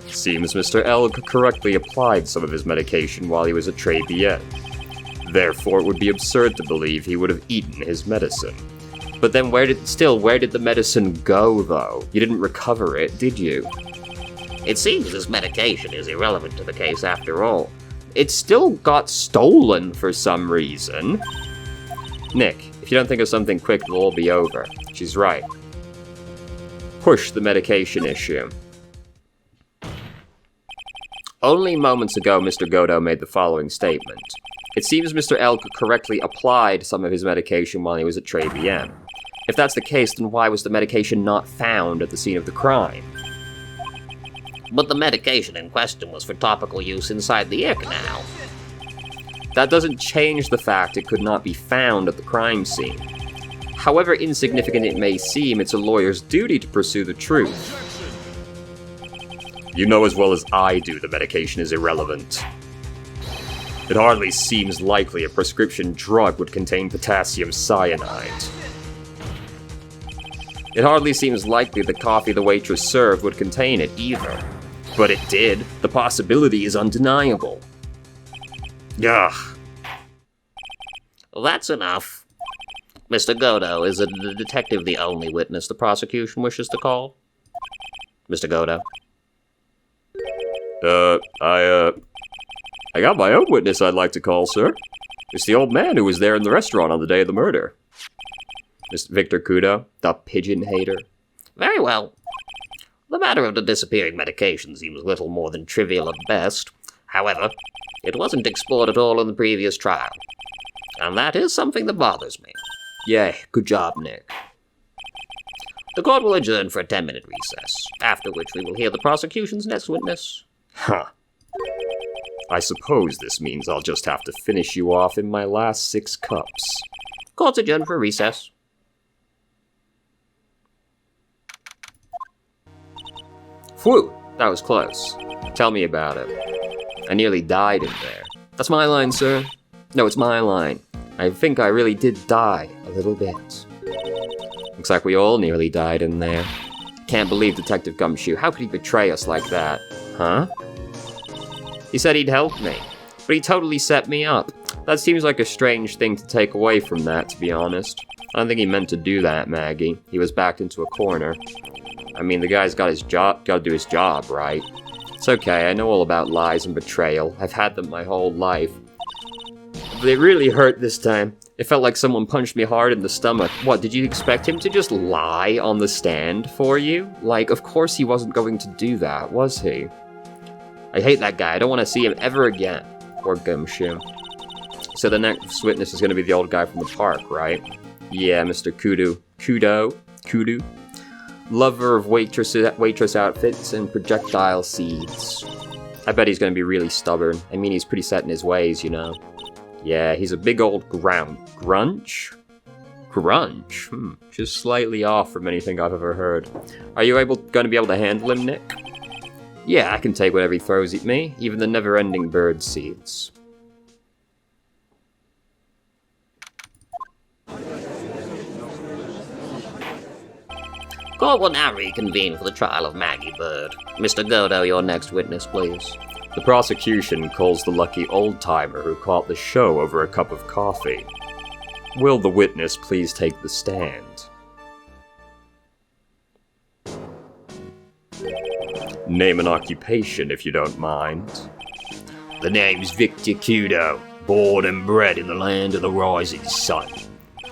Seems Mr. Elg correctly applied some of his medication while he was at Tribulations. Therefore, it would be absurd to believe he would have eaten his medicine. But then where did the medicine go, though? You didn't recover it, did you? It seems this medication is irrelevant to the case after all. It still got stolen for some reason. Nick, if you don't think of something quick, it'll all be over. She's right. Push the medication issue. Only moments ago, Mr. Godo made the following statement. It seems Mr. Elk correctly applied some of his medication while he was at Tribulations. If that's the case, then why was the medication not found at the scene of the crime? But the medication in question was for topical use inside the ear canal. That doesn't change the fact it could not be found at the crime scene. However insignificant it may seem, it's a lawyer's duty to pursue the truth. You know as well as I do the medication is irrelevant. It hardly seems likely a prescription drug would contain potassium cyanide. It hardly seems likely the coffee the waitress served would contain it either. But it did. The possibility is undeniable. Ugh. Well, that's enough. Mr. Godo, is the detective the only witness the prosecution wishes to call? Mr. Godo? I got my own witness I'd like to call, sir. It's the old man who was there in the restaurant on the day of the murder. Mr. Victor Kudo, the pigeon hater. Very well. The matter of the disappearing medication seems little more than trivial at best. However, it wasn't explored at all in the previous trial. And that is something that bothers me. Yeah, good job, Nick. The court will adjourn for a 10-minute recess, after which we will hear the prosecution's next witness. Huh. I suppose this means I'll just have to finish you off in my last 6 cups. Court's adjourned for a recess. Phew, that was close. Tell me about it. I nearly died in there. That's my line, sir. No, it's my line. I think I really did die a little bit. Looks like we all nearly died in there. Can't believe Detective Gumshoe. How could he betray us like that? Huh? He said he'd help me, but he totally set me up. That seems like a strange thing to take away from that, to be honest. I don't think he meant to do that, Maggie. He was backed into a corner. I mean, the guy's got to do his job, right? It's okay, I know all about lies and betrayal. I've had them my whole life. But it really hurt this time. It felt like someone punched me hard in the stomach. What, did you expect him to just lie on the stand for you? Like, of course he wasn't going to do that, was he? I hate that guy. I don't want to see him ever again. Poor Gumshoe. So the next witness is going to be the old guy from the park, right? Yeah, Mr. Kudo. Lover of waitress outfits and projectile seeds. I bet he's going to be really stubborn. I mean, he's pretty set in his ways, you know. Yeah, he's a big old grunge? Grunge? Just slightly off from anything I've ever heard. Are you going to be able to handle him, Nick? Yeah, I can take whatever he throws at me, even the never-ending bird seeds. Court will now reconvene for the trial of Maggie Bird. Mr. Godo, your next witness, please. The prosecution calls the lucky old-timer who caught the show over a cup of coffee. Will the witness please take the stand? Name and occupation, if you don't mind. The name's Victor Kudo, born and bred in the land of the rising sun.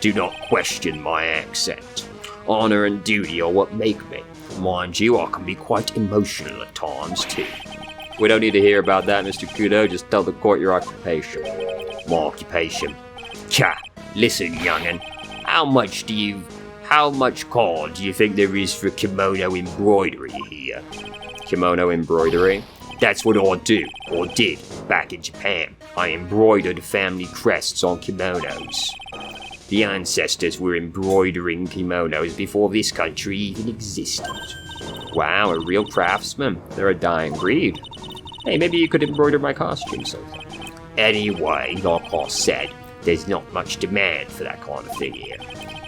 Do not question my accent. Honor and duty are what make me. Mind you, I can be quite emotional at times, too. We don't need to hear about that, Mr. Kudo. Just tell the court your occupation. My occupation? Cha, listen, young'un. How much call do you think there is for kimono embroidery here? Kimono embroidery? That's what I do, or did, back in Japan. I embroidered family crests on kimonos. The ancestors were embroidering kimonos before this country even existed. Wow, a real craftsman. They're a dying breed. Hey, maybe you could embroider my costume, so. Anyway, like I said, there's not much demand for that kind of thing here.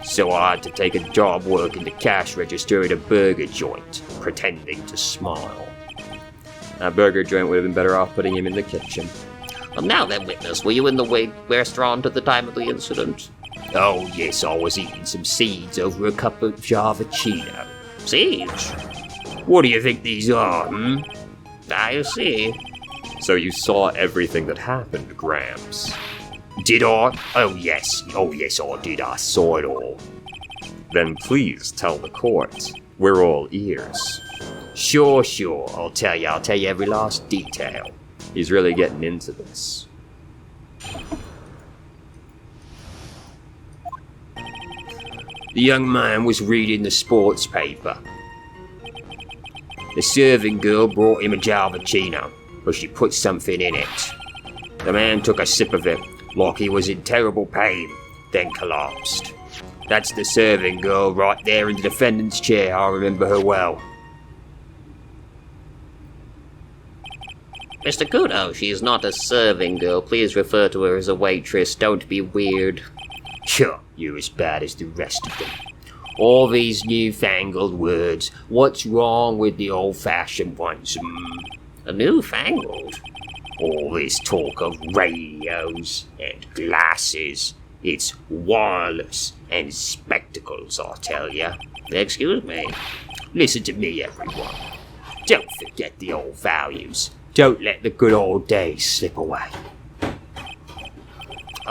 So I had to take a job working the cash register at a burger joint, pretending to smile. That burger joint would have been better off putting him in the kitchen. Now then, witness, were you in the restaurant at the time of the incident? Oh yes, I was eating some seeds over a cup of Javachino. Seeds? What do you think these are, I see. So you saw everything that happened, Gramps. Did I? Oh yes I did, I saw it all. Then please tell the court. We're all ears. Sure, I'll tell you every last detail. He's really getting into this. The young man was reading the sports paper. The serving girl brought him a Jalvachino, but she put something in it. The man took a sip of it, like he was in terrible pain, then collapsed. That's the serving girl right there in the defendant's chair, I remember her well. Mr. Kudo, she is not a serving girl. Please refer to her as a waitress. Don't be weird. Sure, you're as bad as the rest of them. All these newfangled words. What's wrong with the old-fashioned ones? Newfangled? All this talk of radios and glasses. It's wireless and spectacles, I tell ya. Excuse me. Listen to me, everyone. Don't forget the old values. Don't let the good old days slip away.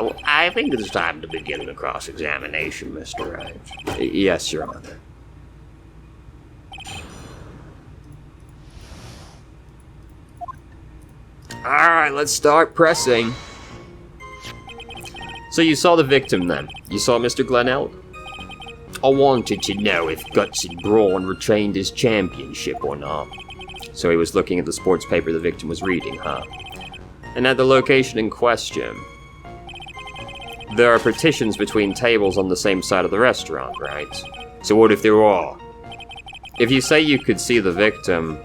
Oh, I think it's time to begin the cross-examination, Mr. Wright. Yes, Your Honor. Alright, let's start pressing. So you saw the victim then? You saw Mr. Glenelg? I wanted to know if Guts and Brawn retained his championship or not. So he was looking at the sports paper the victim was reading, huh? And at the location in question, there are partitions between tables on the same side of the restaurant, right? So what if there are? If you say you could see the victim,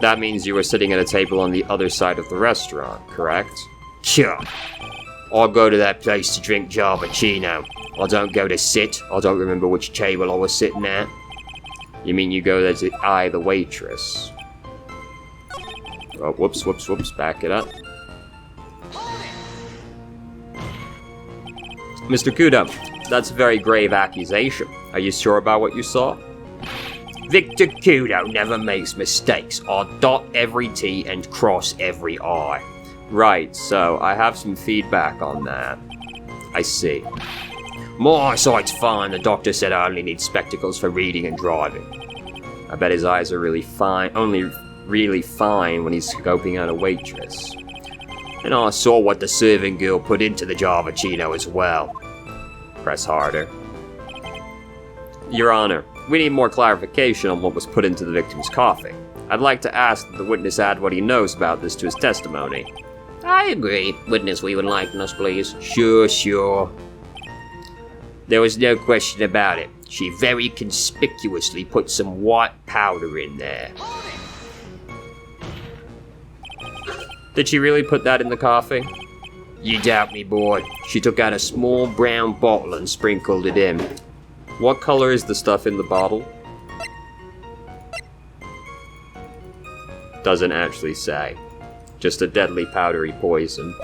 that means you were sitting at a table on the other side of the restaurant, correct? Sure. I go to that place to drink Javachino. I don't go to sit. I don't remember which table I was sitting at. You mean you go there to eye the waitress? Oh, whoops, back it up. Mr. Kudo, that's a very grave accusation. Are you sure about what you saw? Victor Kudo never makes mistakes. I dot every T and cross every I. Right, so I have some feedback on that. I see. My eyesight's fine. The doctor said I only need spectacles for reading and driving. I bet his eyes are really fine, only really fine when he's scoping out a waitress. And I saw what the serving girl put into the Javachino as well. Press harder. Your Honor, we need more clarification on what was put into the victim's coffee. I'd like to ask that the witness add what he knows about this to his testimony. I agree. Witness, will you enlighten us, please? Sure. There was no question about it. She very conspicuously put some white powder in there. Did she really put that in the coffee? You doubt me, boy. She took out a small brown bottle and sprinkled it in. What color is the stuff in the bottle? Doesn't actually say. Just a deadly powdery poison.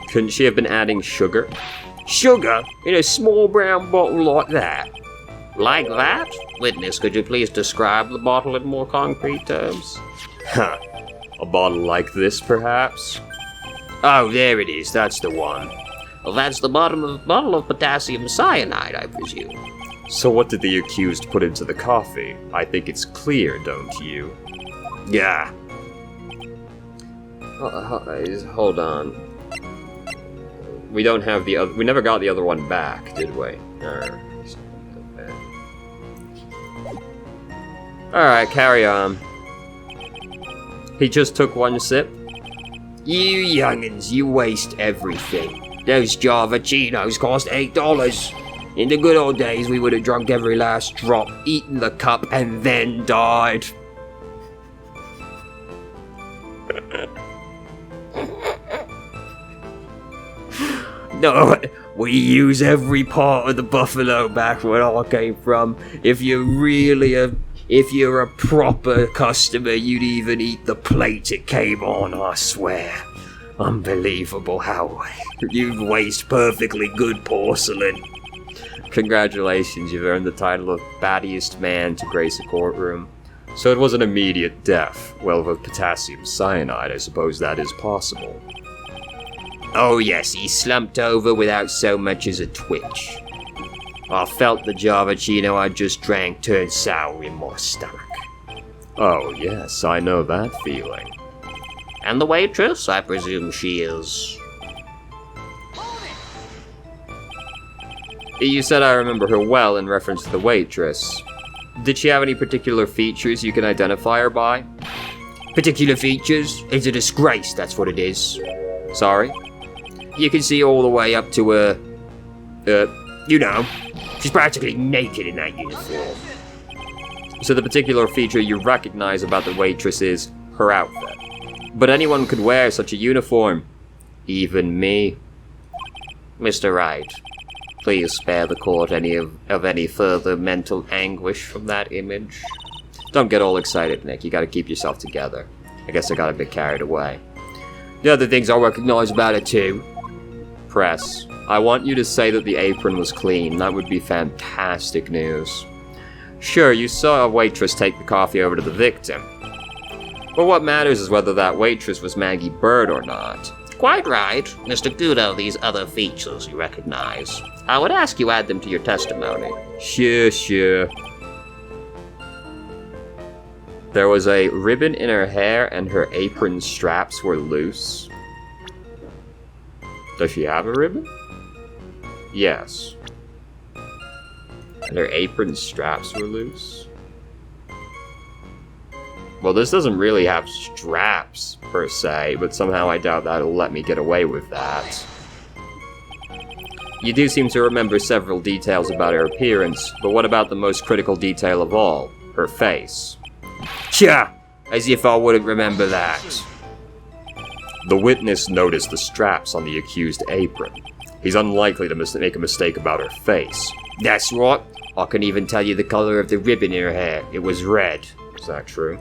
Couldn't she have been adding sugar? Sugar? In a small brown bottle like that? Like that? Witness, could you please describe the bottle in more concrete terms? Huh. A bottle like this, perhaps? Oh, there it is. That's the one. Well, that's the bottle of potassium cyanide, I presume. So what did the accused put into the coffee? I think it's clear, don't you? Yeah. Hold on. We don't have the other. We never got the other one back, did we? Alright, carry on. He just took one sip? You youngins, you waste everything. Those Javachinos cost $8. In the good old days, we would have drunk every last drop, eaten the cup, and then died. No, we use every part of the buffalo back where I came from. If you're a proper customer, you'd even eat the plate it came on, I swear. Unbelievable how you waste perfectly good porcelain. Congratulations, you've earned the title of battiest man to grace a courtroom. So it was an immediate death. Well, with potassium cyanide, I suppose that is possible. Oh yes, he slumped over without so much as a twitch. I felt the Javachino I just drank turn sour in my stomach. Oh yes, I know that feeling. And the waitress, I presume she is... You said I remember her well in reference to the waitress. Did she have any particular features you can identify her by? Particular features? It's a disgrace, that's what it is. Sorry? You can see all the way up to her... you know. She's practically naked in that uniform. So the particular feature you recognize about the waitress is her outfit. But anyone could wear such a uniform. Even me. Mr. Wright, please spare the court of any further mental anguish from that image. Don't get all excited, Nick. You gotta keep yourself together. I guess I got a bit carried away. The other things I recognize about it too. Press. I want you to say that the apron was clean. That would be fantastic news. Sure, you saw a waitress take the coffee over to the victim. But what matters is whether that waitress was Maggie Bird or not. Quite right. Mr. Kudo, these other features you recognize. I would ask you add them to your testimony. Sure. There was a ribbon in her hair and her apron straps were loose. Does she have a ribbon? Yes. And her apron straps were loose? Well, this doesn't really have straps, per se, but somehow I doubt that'll let me get away with that. You do seem to remember several details about her appearance, but what about the most critical detail of all? Her face. Tja, as if I wouldn't remember that. The witness noticed the straps on the accused apron. He's unlikely to make a mistake about her face. That's right. I can even tell you the color of the ribbon in her hair. It was red. Is that true?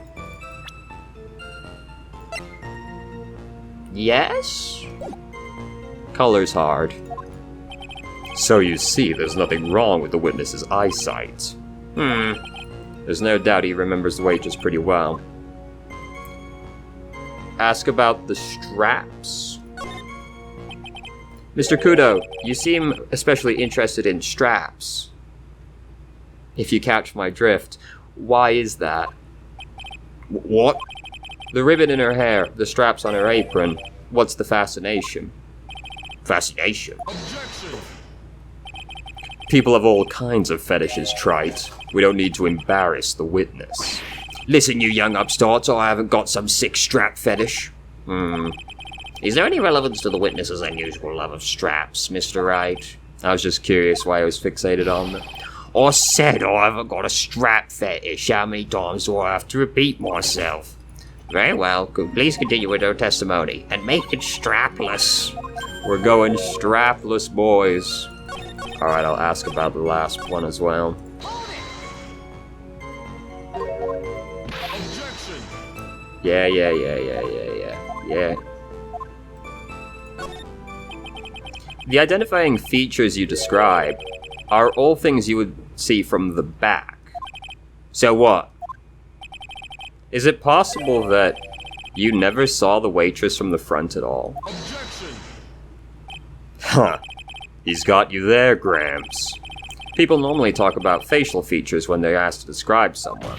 Yes? Color's hard. So you see, there's nothing wrong with the witness's eyesight. There's no doubt he remembers the waitress pretty well. Ask about the straps. Mr. Kudo, you seem especially interested in straps. If you catch my drift, why is that? What? The ribbon in her hair, the straps on her apron. What's the fascination? Fascination? People have all kinds of fetishes, Trite. We don't need to embarrass the witness. Listen, you young upstarts, I haven't got some sick strap fetish. Is there any relevance to the witness's unusual love of straps, Mr. Wright? I was just curious why I was fixated on them. I said I haven't got a strap fetish. How many times do I have to repeat myself? Very well, please continue with your testimony, and make it strapless. We're going strapless, boys. Alright, I'll ask about the last one as well. Yeah. The identifying features you describe are all things you would see from the back. So what? Is it possible that you never saw the waitress from the front at all? Huh. He's got you there, Gramps. People normally talk about facial features when they're asked to describe someone.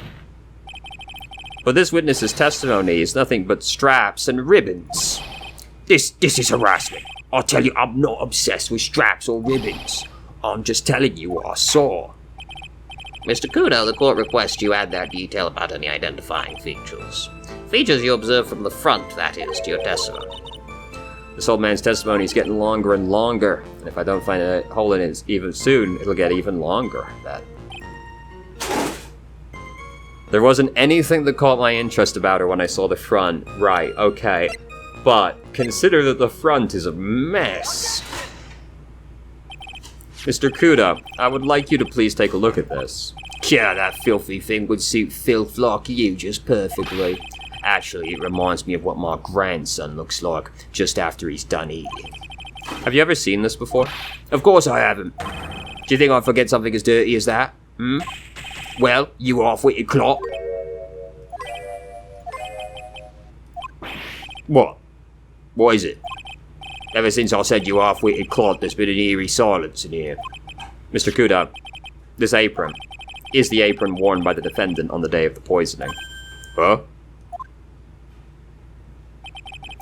But this witness's testimony is nothing but straps and ribbons. This is harassment. I tell you, I'm not obsessed with straps or ribbons. I'm just telling you what I saw. Mr. Kudo, the court requests you add that detail about any identifying features. Features you observe from the front, that is, to your testimony. This old man's testimony is getting longer and longer, and if I don't find a hole in it even soon, it'll get even longer. There wasn't anything that caught my interest about her when I saw the front. Right, okay. But consider that the front is a mess. Mr. Kudo, I would like you to please take a look at this. Yeah, that filthy thing would suit filth like you just perfectly. Actually, it reminds me of what my grandson looks like just after he's done eating. Have you ever seen this before? Of course I haven't. Do you think I'd forget something as dirty as that? Well, you half-witted clot. What? What is it? Ever since I said you half-witted clot, there's been an eerie silence in here. Mr. Kudo, this apron is the apron worn by the defendant on the day of the poisoning. Huh?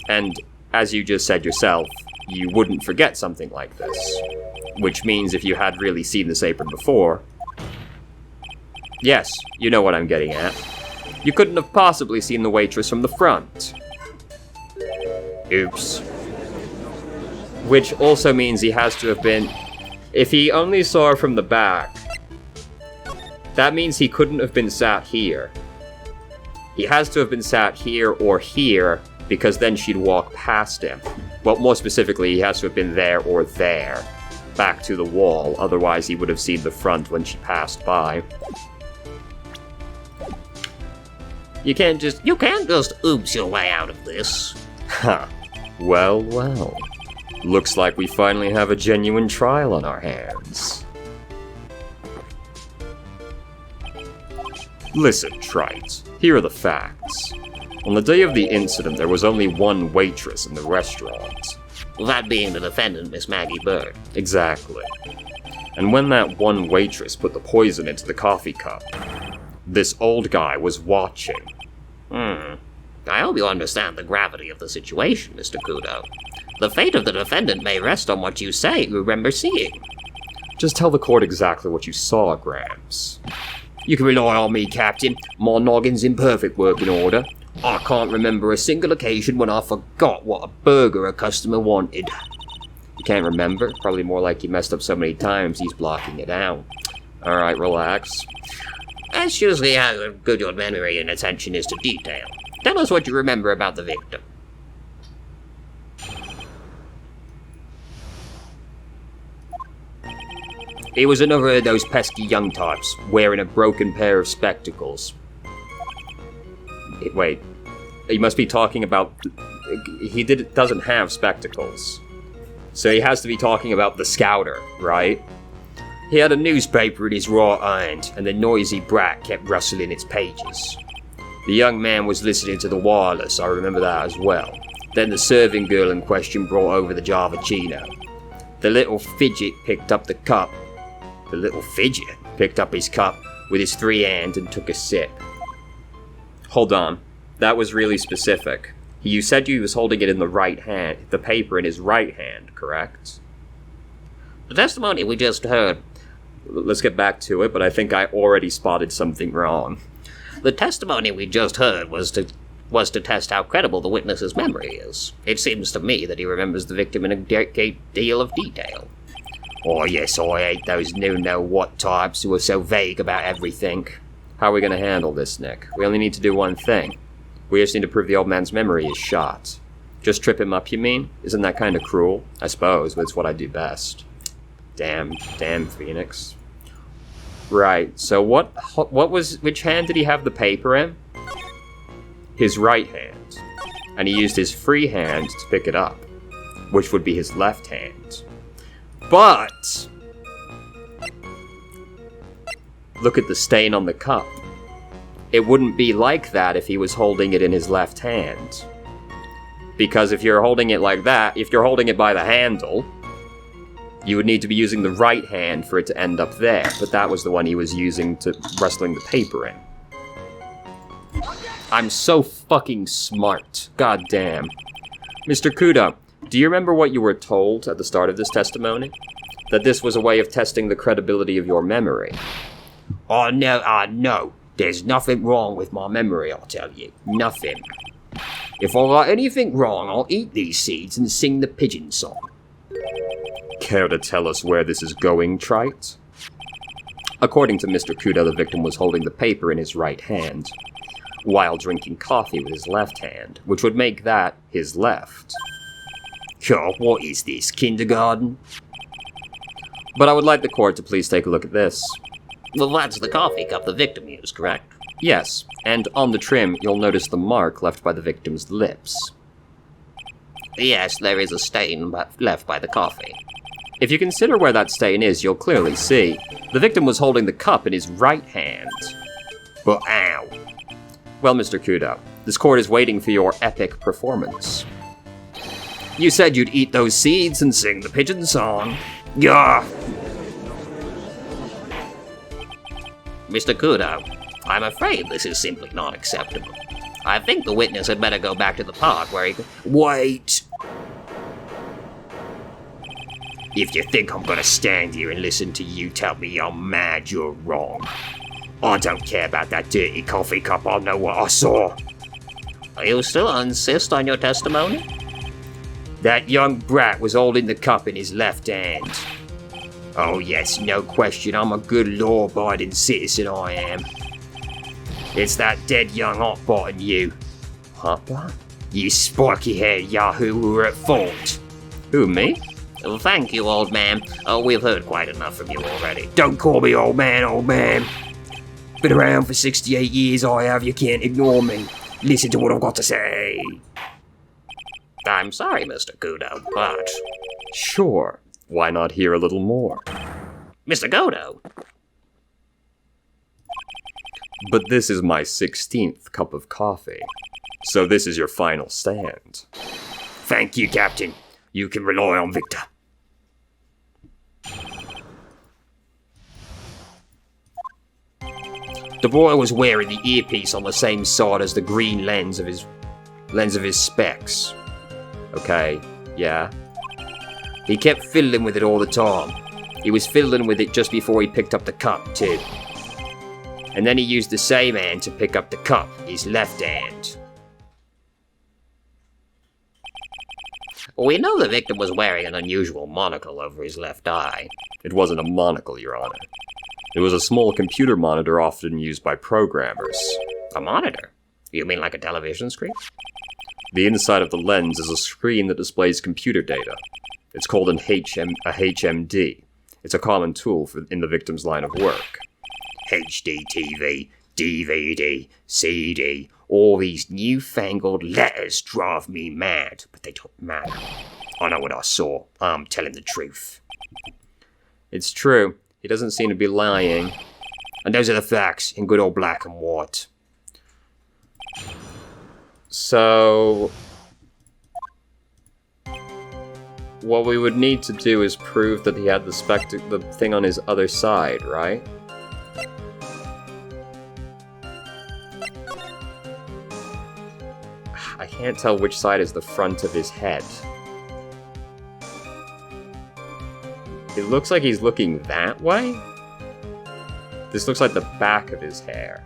And as you just said yourself, you wouldn't forget something like this. Which means if you had really seen this apron before... Yes, you know what I'm getting at. You couldn't have possibly seen the waitress from the front. Oops. Which also means he has to have been... If he only saw her from the back, that means he couldn't have been sat here. He has to have been sat here or here, because then she'd walk past him. Well, more specifically, he has to have been there or there, back to the wall, otherwise he would have seen the front when she passed by. You can't just oops your way out of this. Ha. Well. Looks like we finally have a genuine trial on our hands. Listen, Trite, here are the facts. On the day of the incident, there was only one waitress in the restaurant. That being the defendant, Miss Maggie Bird. Exactly. And when that one waitress put the poison into the coffee cup, this old guy was watching. I hope you understand the gravity of the situation, Mr. Kudo. The fate of the defendant may rest on what you say you remember seeing. Just tell the court exactly what you saw, Gramps. You can rely on me, Captain. My noggin's in perfect working order. I can't remember a single occasion when I forgot what a burger a customer wanted. You can't remember? Probably more like you messed up so many times he's blocking it out. Alright, relax. That's usually how good your memory and attention is to detail. Tell us what you remember about the victim. He was another of those pesky young types, wearing a broken pair of spectacles. Wait, he must be talking about... He doesn't have spectacles. So he has to be talking about the Scouter, right? He had a newspaper in his right hand, and the noisy brat kept rustling its pages. The young man was listening to the wireless, I remember that as well. Then the serving girl in question brought over the Javachino. The little fidget picked up the cup. The little fidget picked up his cup with his three hands and took a sip. Hold on. That was really specific. You said you was holding it in the right hand, the paper in his right hand, correct? The testimony we just heard. Let's get back to it, but I think I already spotted something wrong. The testimony we just heard was to test how credible the witness's memory is. It seems to me that he remembers the victim in a great deal of detail. Oh yes, I hate those know-what types who are so vague about everything. How are we gonna handle this, Nick? We only need to do one thing. We just need to prove the old man's memory is shot. Just trip him up, you mean? Isn't that kinda cruel? I suppose, but it's what I do best. Damn, Phoenix. Right, so which hand did he have the paper in? His right hand. And he used his free hand to pick it up, which would be his left hand. But look at the stain on the cup. It wouldn't be like that if he was holding it in his left hand. Because if you're holding it like that, if you're holding it by the handle, you would need to be using the right hand for it to end up there. But that was the one he was using to wrestling the paper in. I'm so fucking smart. God damn. Mr. Kudo, do you remember what you were told at the start of this testimony? That this was a way of testing the credibility of your memory. I know. There's nothing wrong with my memory, I'll tell you. Nothing. If I got anything wrong, I'll eat these seeds and sing the pigeon song. Care to tell us where this is going, Trite? According to Mr. Kudo, the victim was holding the paper in his right hand, while drinking coffee with his left hand, which would make that his left. God, what is this, kindergarten? But I would like the court to please take a look at this. Well, that's the coffee cup the victim used, correct? Yes, and on the trim, you'll notice the mark left by the victim's lips. Yes, there is a stain left by the coffee. If you consider where that stain is, you'll clearly see the victim was holding the cup in his right hand. But ow. Well, Mr. Kudo, this court is waiting for your epic performance. You said you'd eat those seeds and sing the pigeon song. Gah! Mr. Kudo, I'm afraid this is simply not acceptable. I think the witness had better go back to the park where he could— Wait! If you think I'm gonna stand here and listen to you tell me I'm mad, you're wrong. I don't care about that dirty coffee cup, I know what I saw. Are you still insist on your testimony? That young brat was holding the cup in his left hand. Oh yes, no question, I'm a good law-abiding citizen, I am. It's that dead young hotbot and you. Hotbot? You spiky-haired yahoo who were at fault. Who, me? Well, thank you, old man. Oh, we've heard quite enough from you already. Don't call me old man, old man. Been around for 68 years, I have. You can't ignore me. Listen to what I've got to say. I'm sorry, Mr. Kudo, but... Sure. Why not hear a little more? Mr. Kudo! But this is my 16th cup of coffee. So this is your final stand. Thank you, Captain. You can rely on Victor. The boy was wearing the earpiece on the same side as the green lens of his specs. Okay, yeah. He kept fiddling with it all the time. He was fiddling with it just before he picked up the cup, too. And then he used the same hand to pick up the cup, his left hand. We know the victim was wearing an unusual monocle over his left eye. It wasn't a monocle, Your Honor. It was a small computer monitor often used by programmers. A monitor? You mean like a television screen? The inside of the lens is a screen that displays computer data. It's called a HMD. It's a common tool in the victim's line of work. HD TV, DVD, CD, all these newfangled letters drive me mad, but they don't matter. I know what I saw. I'm telling the truth. It's true. He doesn't seem to be lying. And those are the facts in good old black and white. So what we would need to do is prove that he had the thing on his other side, right? I can't tell which side is the front of his head. It looks like he's looking that way? This looks like the back of his hair.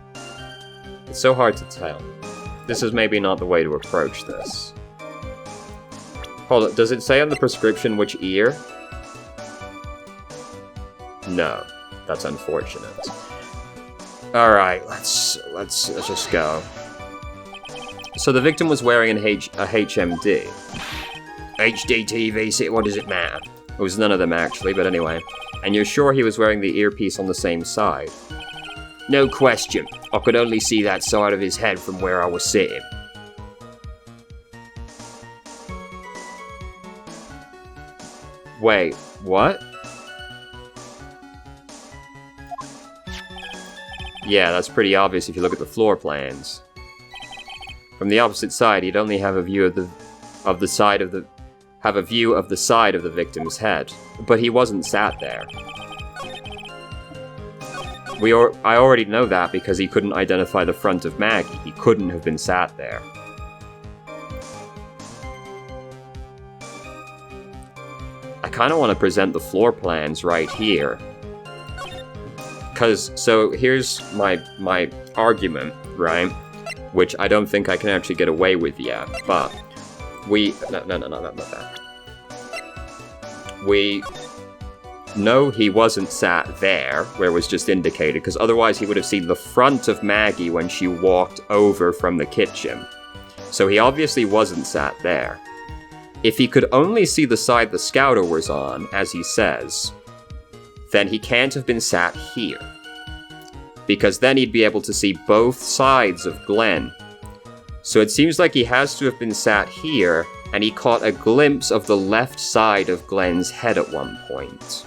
It's so hard to tell. This is maybe not the way to approach this. Hold on, does it say on the prescription which ear? No, that's unfortunate. Alright, let's just go. So the victim was wearing a HMD. HD TV, what does it matter? It was none of them actually, but anyway. And you're sure he was wearing the earpiece on the same side? No question. I could only see that side of his head from where I was sitting. Wait, what? Yeah, that's pretty obvious if you look at the floor plans. From the opposite side, he'd only have a view of the side of the victim's head, but he wasn't sat there. I already know that because he couldn't identify the front of Maggie. He couldn't have been sat there. I kind of want to present the floor plans right here. So here's my argument, right? Which I don't think I can actually get away with yet, but not that. We know he wasn't sat there, where it was just indicated, because otherwise he would have seen the front of Maggie when she walked over from the kitchen. So he obviously wasn't sat there. If he could only see the side the scouter was on, as he says, then he can't have been sat here. Because then he'd be able to see both sides of Glenn. So it seems like he has to have been sat here, and he caught a glimpse of the left side of Glenn's head at one point.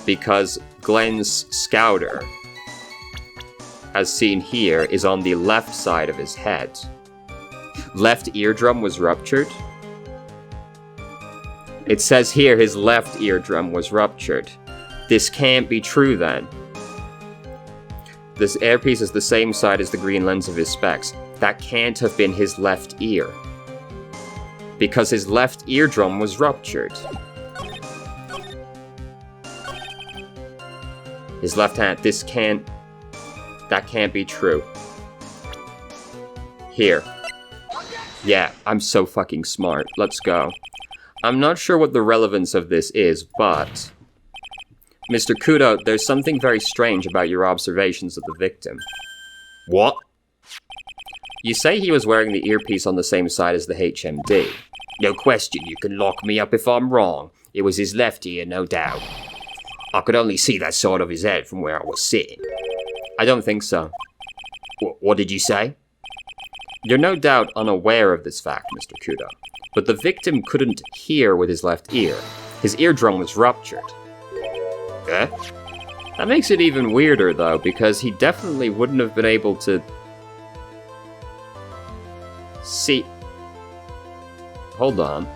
Because Glenn's scouter, as seen here, is on the left side of his head. Left eardrum was ruptured. It says here his left eardrum was ruptured. This can't be true then. This earpiece is the same side as the green lens of his specs. That can't have been his left ear. Because his left eardrum was ruptured. His left hand, that can't be true. Here. Yeah, I'm so fucking smart. Let's go. I'm not sure what the relevance of this is, but Mr. Kudo, there's something very strange about your observations of the victim. What? You say he was wearing the earpiece on the same side as the HMD. No question, you can lock me up if I'm wrong. It was his left ear, no doubt. I could only see that side of his head from where I was sitting. I don't think so. What did you say? You're no doubt unaware of this fact, Mr. Kudo. But the victim couldn't hear with his left ear. His eardrum was ruptured. Eh? That makes it even weirder, though, because he definitely wouldn't have been able to see... Hold on.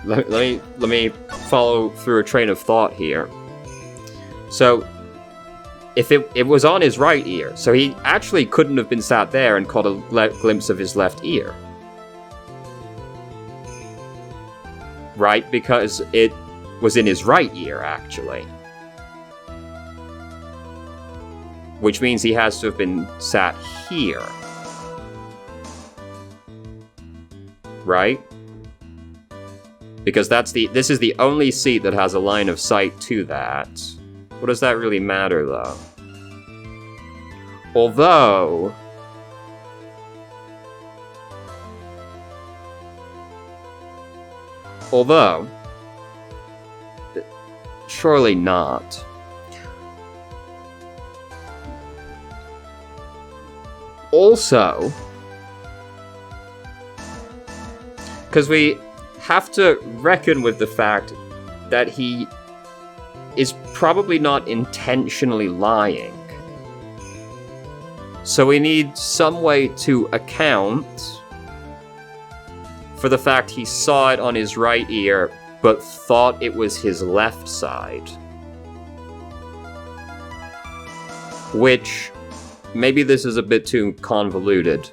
Let me follow through a train of thought here. So, if it was on his right ear, so he actually couldn't have been sat there and caught a glimpse of his left ear. Right? Because it was in his right ear, actually. Which means he has to have been sat here. Right? Because this is the only seat that has a line of sight to that. What does that really matter, though? Although... surely not. Also, because we have to reckon with the fact that he is probably not intentionally lying. So we need some way to account for the fact he saw it on his right ear, but thought it was his left side. Which, maybe this is a bit too convoluted.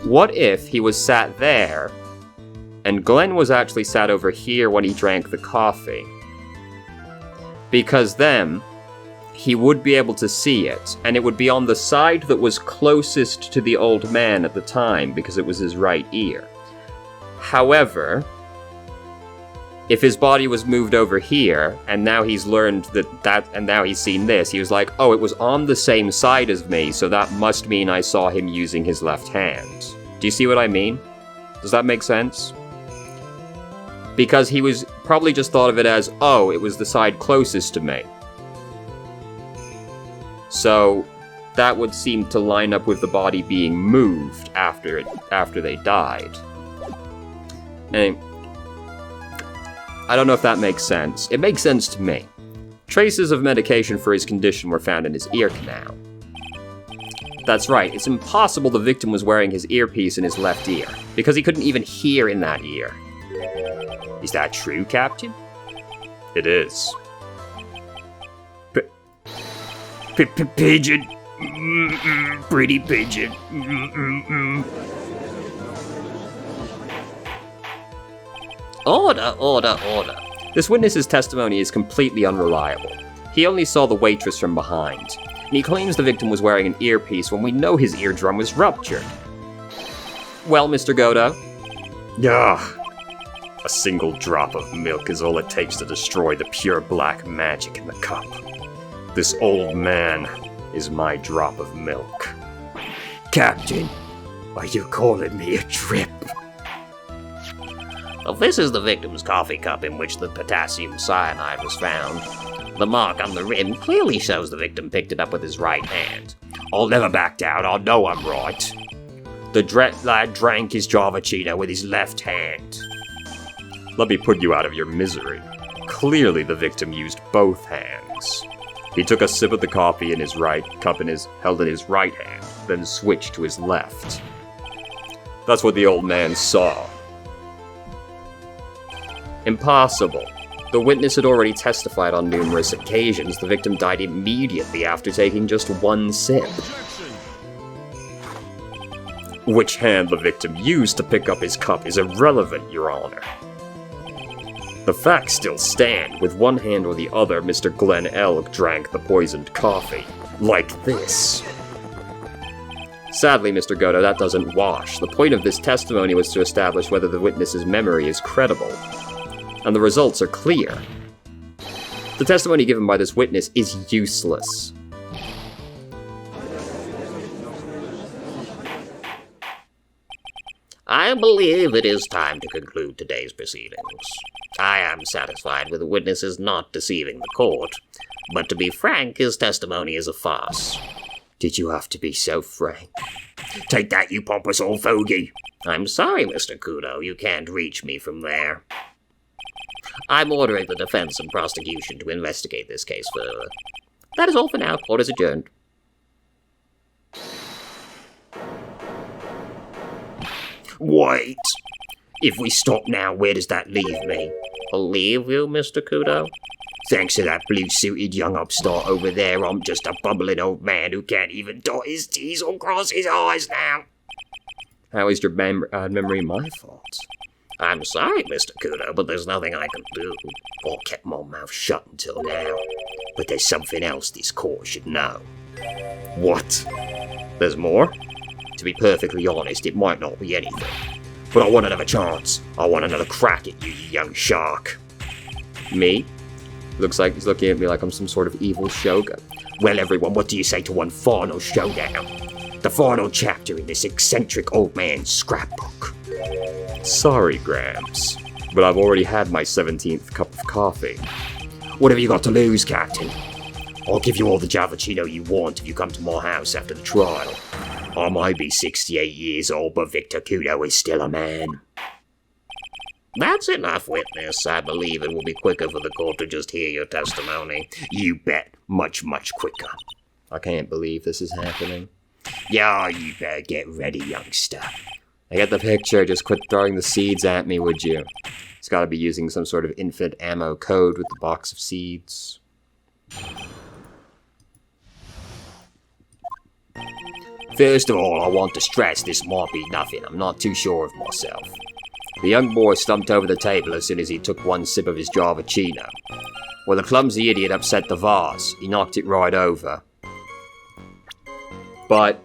What if he was sat there, and Glenn was actually sat over here when he drank the coffee? Because then, he would be able to see it, and it would be on the side that was closest to the old man at the time, because it was his right ear. However, if his body was moved over here, and now he's learned and now he's seen this, he was like, oh, it was on the same side as me, so that must mean I saw him using his left hand. Do you see what I mean? Does that make sense? Because he was probably just thought of it as, oh, it was the side closest to me. So that would seem to line up with the body being moved after they died. And I don't know if that makes sense. It makes sense to me. Traces of medication for his condition were found in his ear canal. That's right, it's impossible the victim was wearing his earpiece in his left ear, because he couldn't even hear in that ear. Is that true, Captain? It is. Pigeon. Pretty pigeon. Order, order, order. This witness's testimony is completely unreliable. He only saw the waitress from behind, and he claims the victim was wearing an earpiece when we know his eardrum was ruptured. Well, Mr. Godo? Ah, a single drop of milk is all it takes to destroy the pure black magic in the cup. This old man is my drop of milk. Captain, are you calling me a trip? Well, this is the victim's coffee cup in which the potassium cyanide was found. The mark on the rim clearly shows the victim picked it up with his right hand. I'll never back down, I know I'm right. The lad drank his Javachino with his left hand. Let me put you out of your misery. Clearly the victim used both hands. He took a sip of the coffee in his right cup held in his right hand, then switched to his left. That's what the old man saw. Impossible. The witness had already testified on numerous occasions the victim died immediately after taking just one sip. Which hand the victim used to pick up his cup is irrelevant, Your Honor. The facts still stand. With one hand or the other, Mr. Glenn Elk drank the poisoned coffee. Like this. Sadly, Mr. Godo, that doesn't wash. The point of this testimony was to establish whether the witness's memory is credible. And the results are clear. The testimony given by this witness is useless. I believe it is time to conclude today's proceedings. I am satisfied with the witnesses not deceiving the court, but to be frank, his testimony is a farce. Did you have to be so frank? Take that, you pompous old fogey. I'm sorry, Mr. Kudo. You can't reach me from there. I'm ordering the defense and prosecution to investigate this case further. That is all for now. Court is adjourned. Wait. If we stop now, where does that leave me? Leave you, Mr. Kudo? Thanks to that blue-suited young upstart over there, I'm just a bumbling old man who can't even dot his T's or cross his I's now. How is your memory my fault? I'm sorry, Mr. Kudo, but there's nothing I can do. I kept my mouth shut until now. But there's something else this court should know. What? There's more? To be perfectly honest, it might not be anything. But I want another chance. I want another crack at you, you young shark. Me? Looks like he's looking at me like I'm some sort of evil shogun. Well, everyone, what do you say to one final showdown? The final chapter in this eccentric old man's scrapbook. Sorry, Gramps, but I've already had my 17th cup of coffee. What have you got to lose, Captain? I'll give you all the Javachino you want if you come to my house after the trial. I might be 68 years old, but Victor Kudo is still a man. That's enough, witness. I believe it will be quicker for the court to just hear your testimony. You bet. Much, much quicker. I can't believe this is happening. Yeah, you better get ready, youngster. I get the picture, just quit throwing the seeds at me, would you? It's gotta be using some sort of infinite ammo code with the box of seeds. First of all, I want to stress this might be nothing. I'm not too sure of myself. The young boy slumped over the table as soon as he took one sip of his Javachino. Well, the clumsy idiot upset the vase. He knocked it right over. But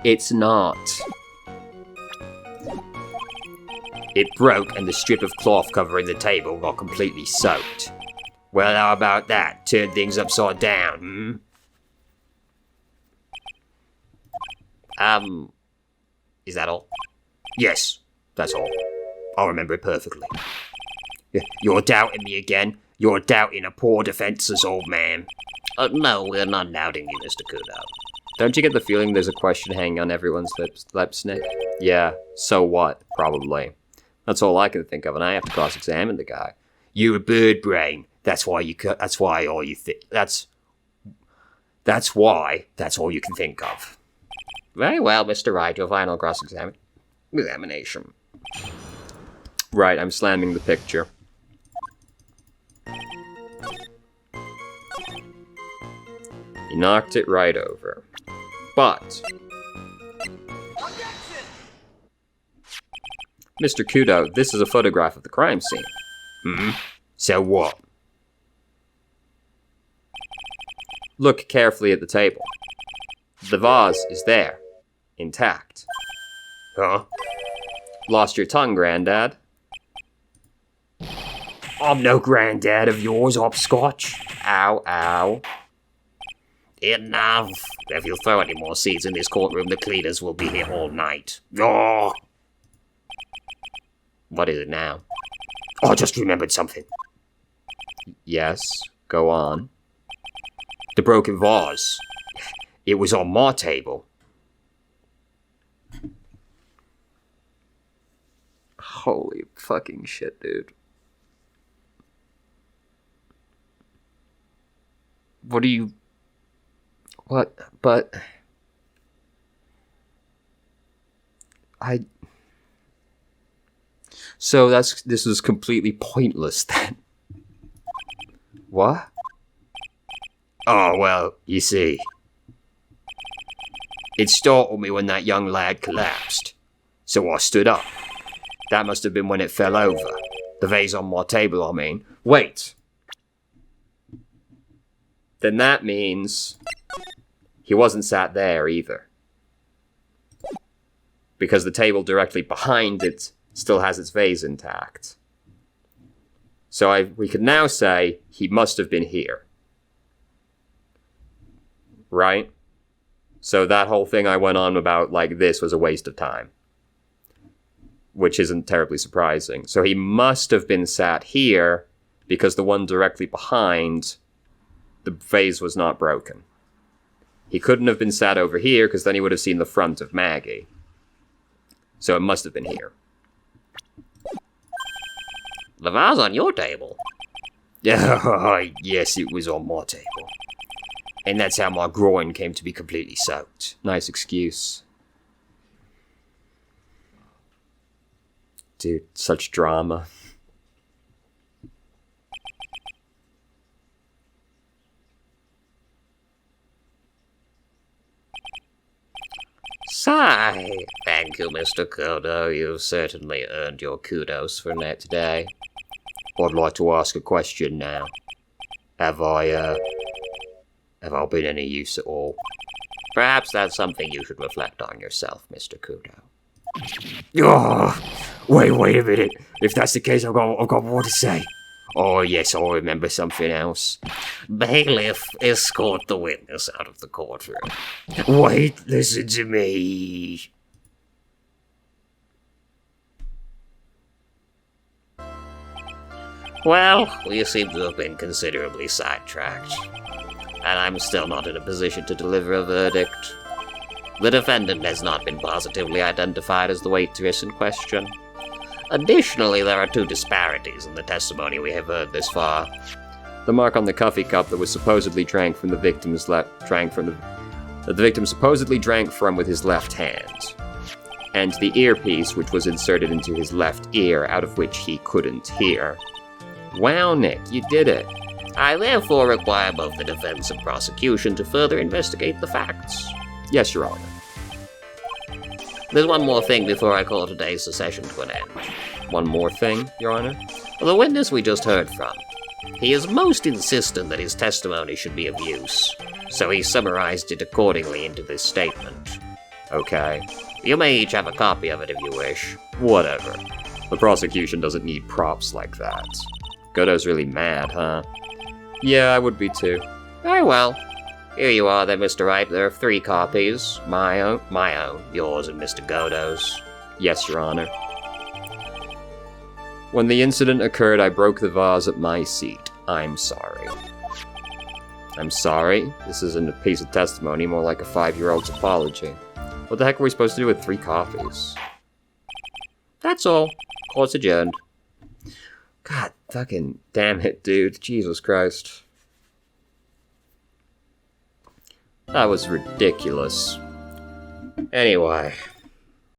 it's not. It broke and the strip of cloth covering the table got completely soaked. Well, how about that? Turn things upside down, Is that all? Yes, that's all. I remember it perfectly. You're doubting me again? You're doubting a poor defenseless old man. No, we're not doubting you, Mr. Kudo. Don't you get the feeling there's a question hanging on everyone's lips, Nick? Yeah, so what? Probably. That's all I can think of, and I have to cross-examine the guy. You're a bird brain. That's why all you think. That's all you can think of. Very well, Mr. Wright, your final cross-examination. Right, I'm slamming the picture. He knocked it right over. But Mr. Kudo, this is a photograph of the crime scene. So what? Look carefully at the table. The vase is there, intact. Huh? Lost your tongue, Grandad? I'm no granddad of yours, hopscotch. Ow, ow. Enough. If you throw any more seeds in this courtroom, the cleaners will be here all night. Oh, What is it now? I just remembered something. Yes, go on. The broken vase. It was on my table. Holy fucking shit, dude. What do you... What? But... So this was completely pointless then. What? Oh, well, you see. It startled me when that young lad collapsed. So I stood up. That must have been when it fell over. The vase on my table, I mean. Wait. Then that means he wasn't sat there either. Because the table directly behind it still has its vase intact. So we could now say he must have been here. Right? So that whole thing I went on about like this was a waste of time. Which isn't terribly surprising. So he must have been sat here because the one directly behind the vase was not broken. He couldn't have been sat over here, because then he would have seen the front of Maggie. So it must have been here. The vase on your table? Yes, it was on my table. And that's how my groin came to be completely soaked. Nice excuse. Dude, such drama. Sigh. Thank you, Mr. Kodo. You've certainly earned your kudos for net today. I'd like to ask a question now. Have I been any use at all? Perhaps that's something you should reflect on yourself, Mr. Kudo. Oh, wait a minute. If that's the case, I've got more to say. Oh, yes, I remember something else. Bailiff, escort the witness out of the courtroom. Wait, listen to me. Well, we seem to have been considerably sidetracked, and I'm still not in a position to deliver a verdict. The defendant has not been positively identified as the waitress in question. Additionally, there are 2 disparities in the testimony we have heard this far. The mark on the coffee cup that was supposedly drank from the victim's that the victim supposedly drank from with his left hand, and the earpiece which was inserted into his left ear, out of which he couldn't hear. Wow, Nick, you did it. I therefore require both the defense and prosecution to further investigate the facts. Yes, Your Honor. There's one more thing before I call today's session to an end. One more thing, Your Honor? The witness we just heard from. He is most insistent that his testimony should be of use, so he summarized it accordingly into this statement. Okay. You may each have a copy of it if you wish. Whatever. The prosecution doesn't need props like that. Godo's really mad, huh? Yeah, I would be too. Very well. Here you are then, Mr. Wright. There are 3 copies. My own, yours, and Mr. Godo's. Yes, Your Honor. When the incident occurred, I broke the vase at my seat. I'm sorry. I'm sorry? This isn't a piece of testimony, more like a 5-year-old's apology. What the heck are we supposed to do with 3 copies? That's all. Court's adjourned. God fucking damn it, dude. Jesus Christ. That was ridiculous. Anyway,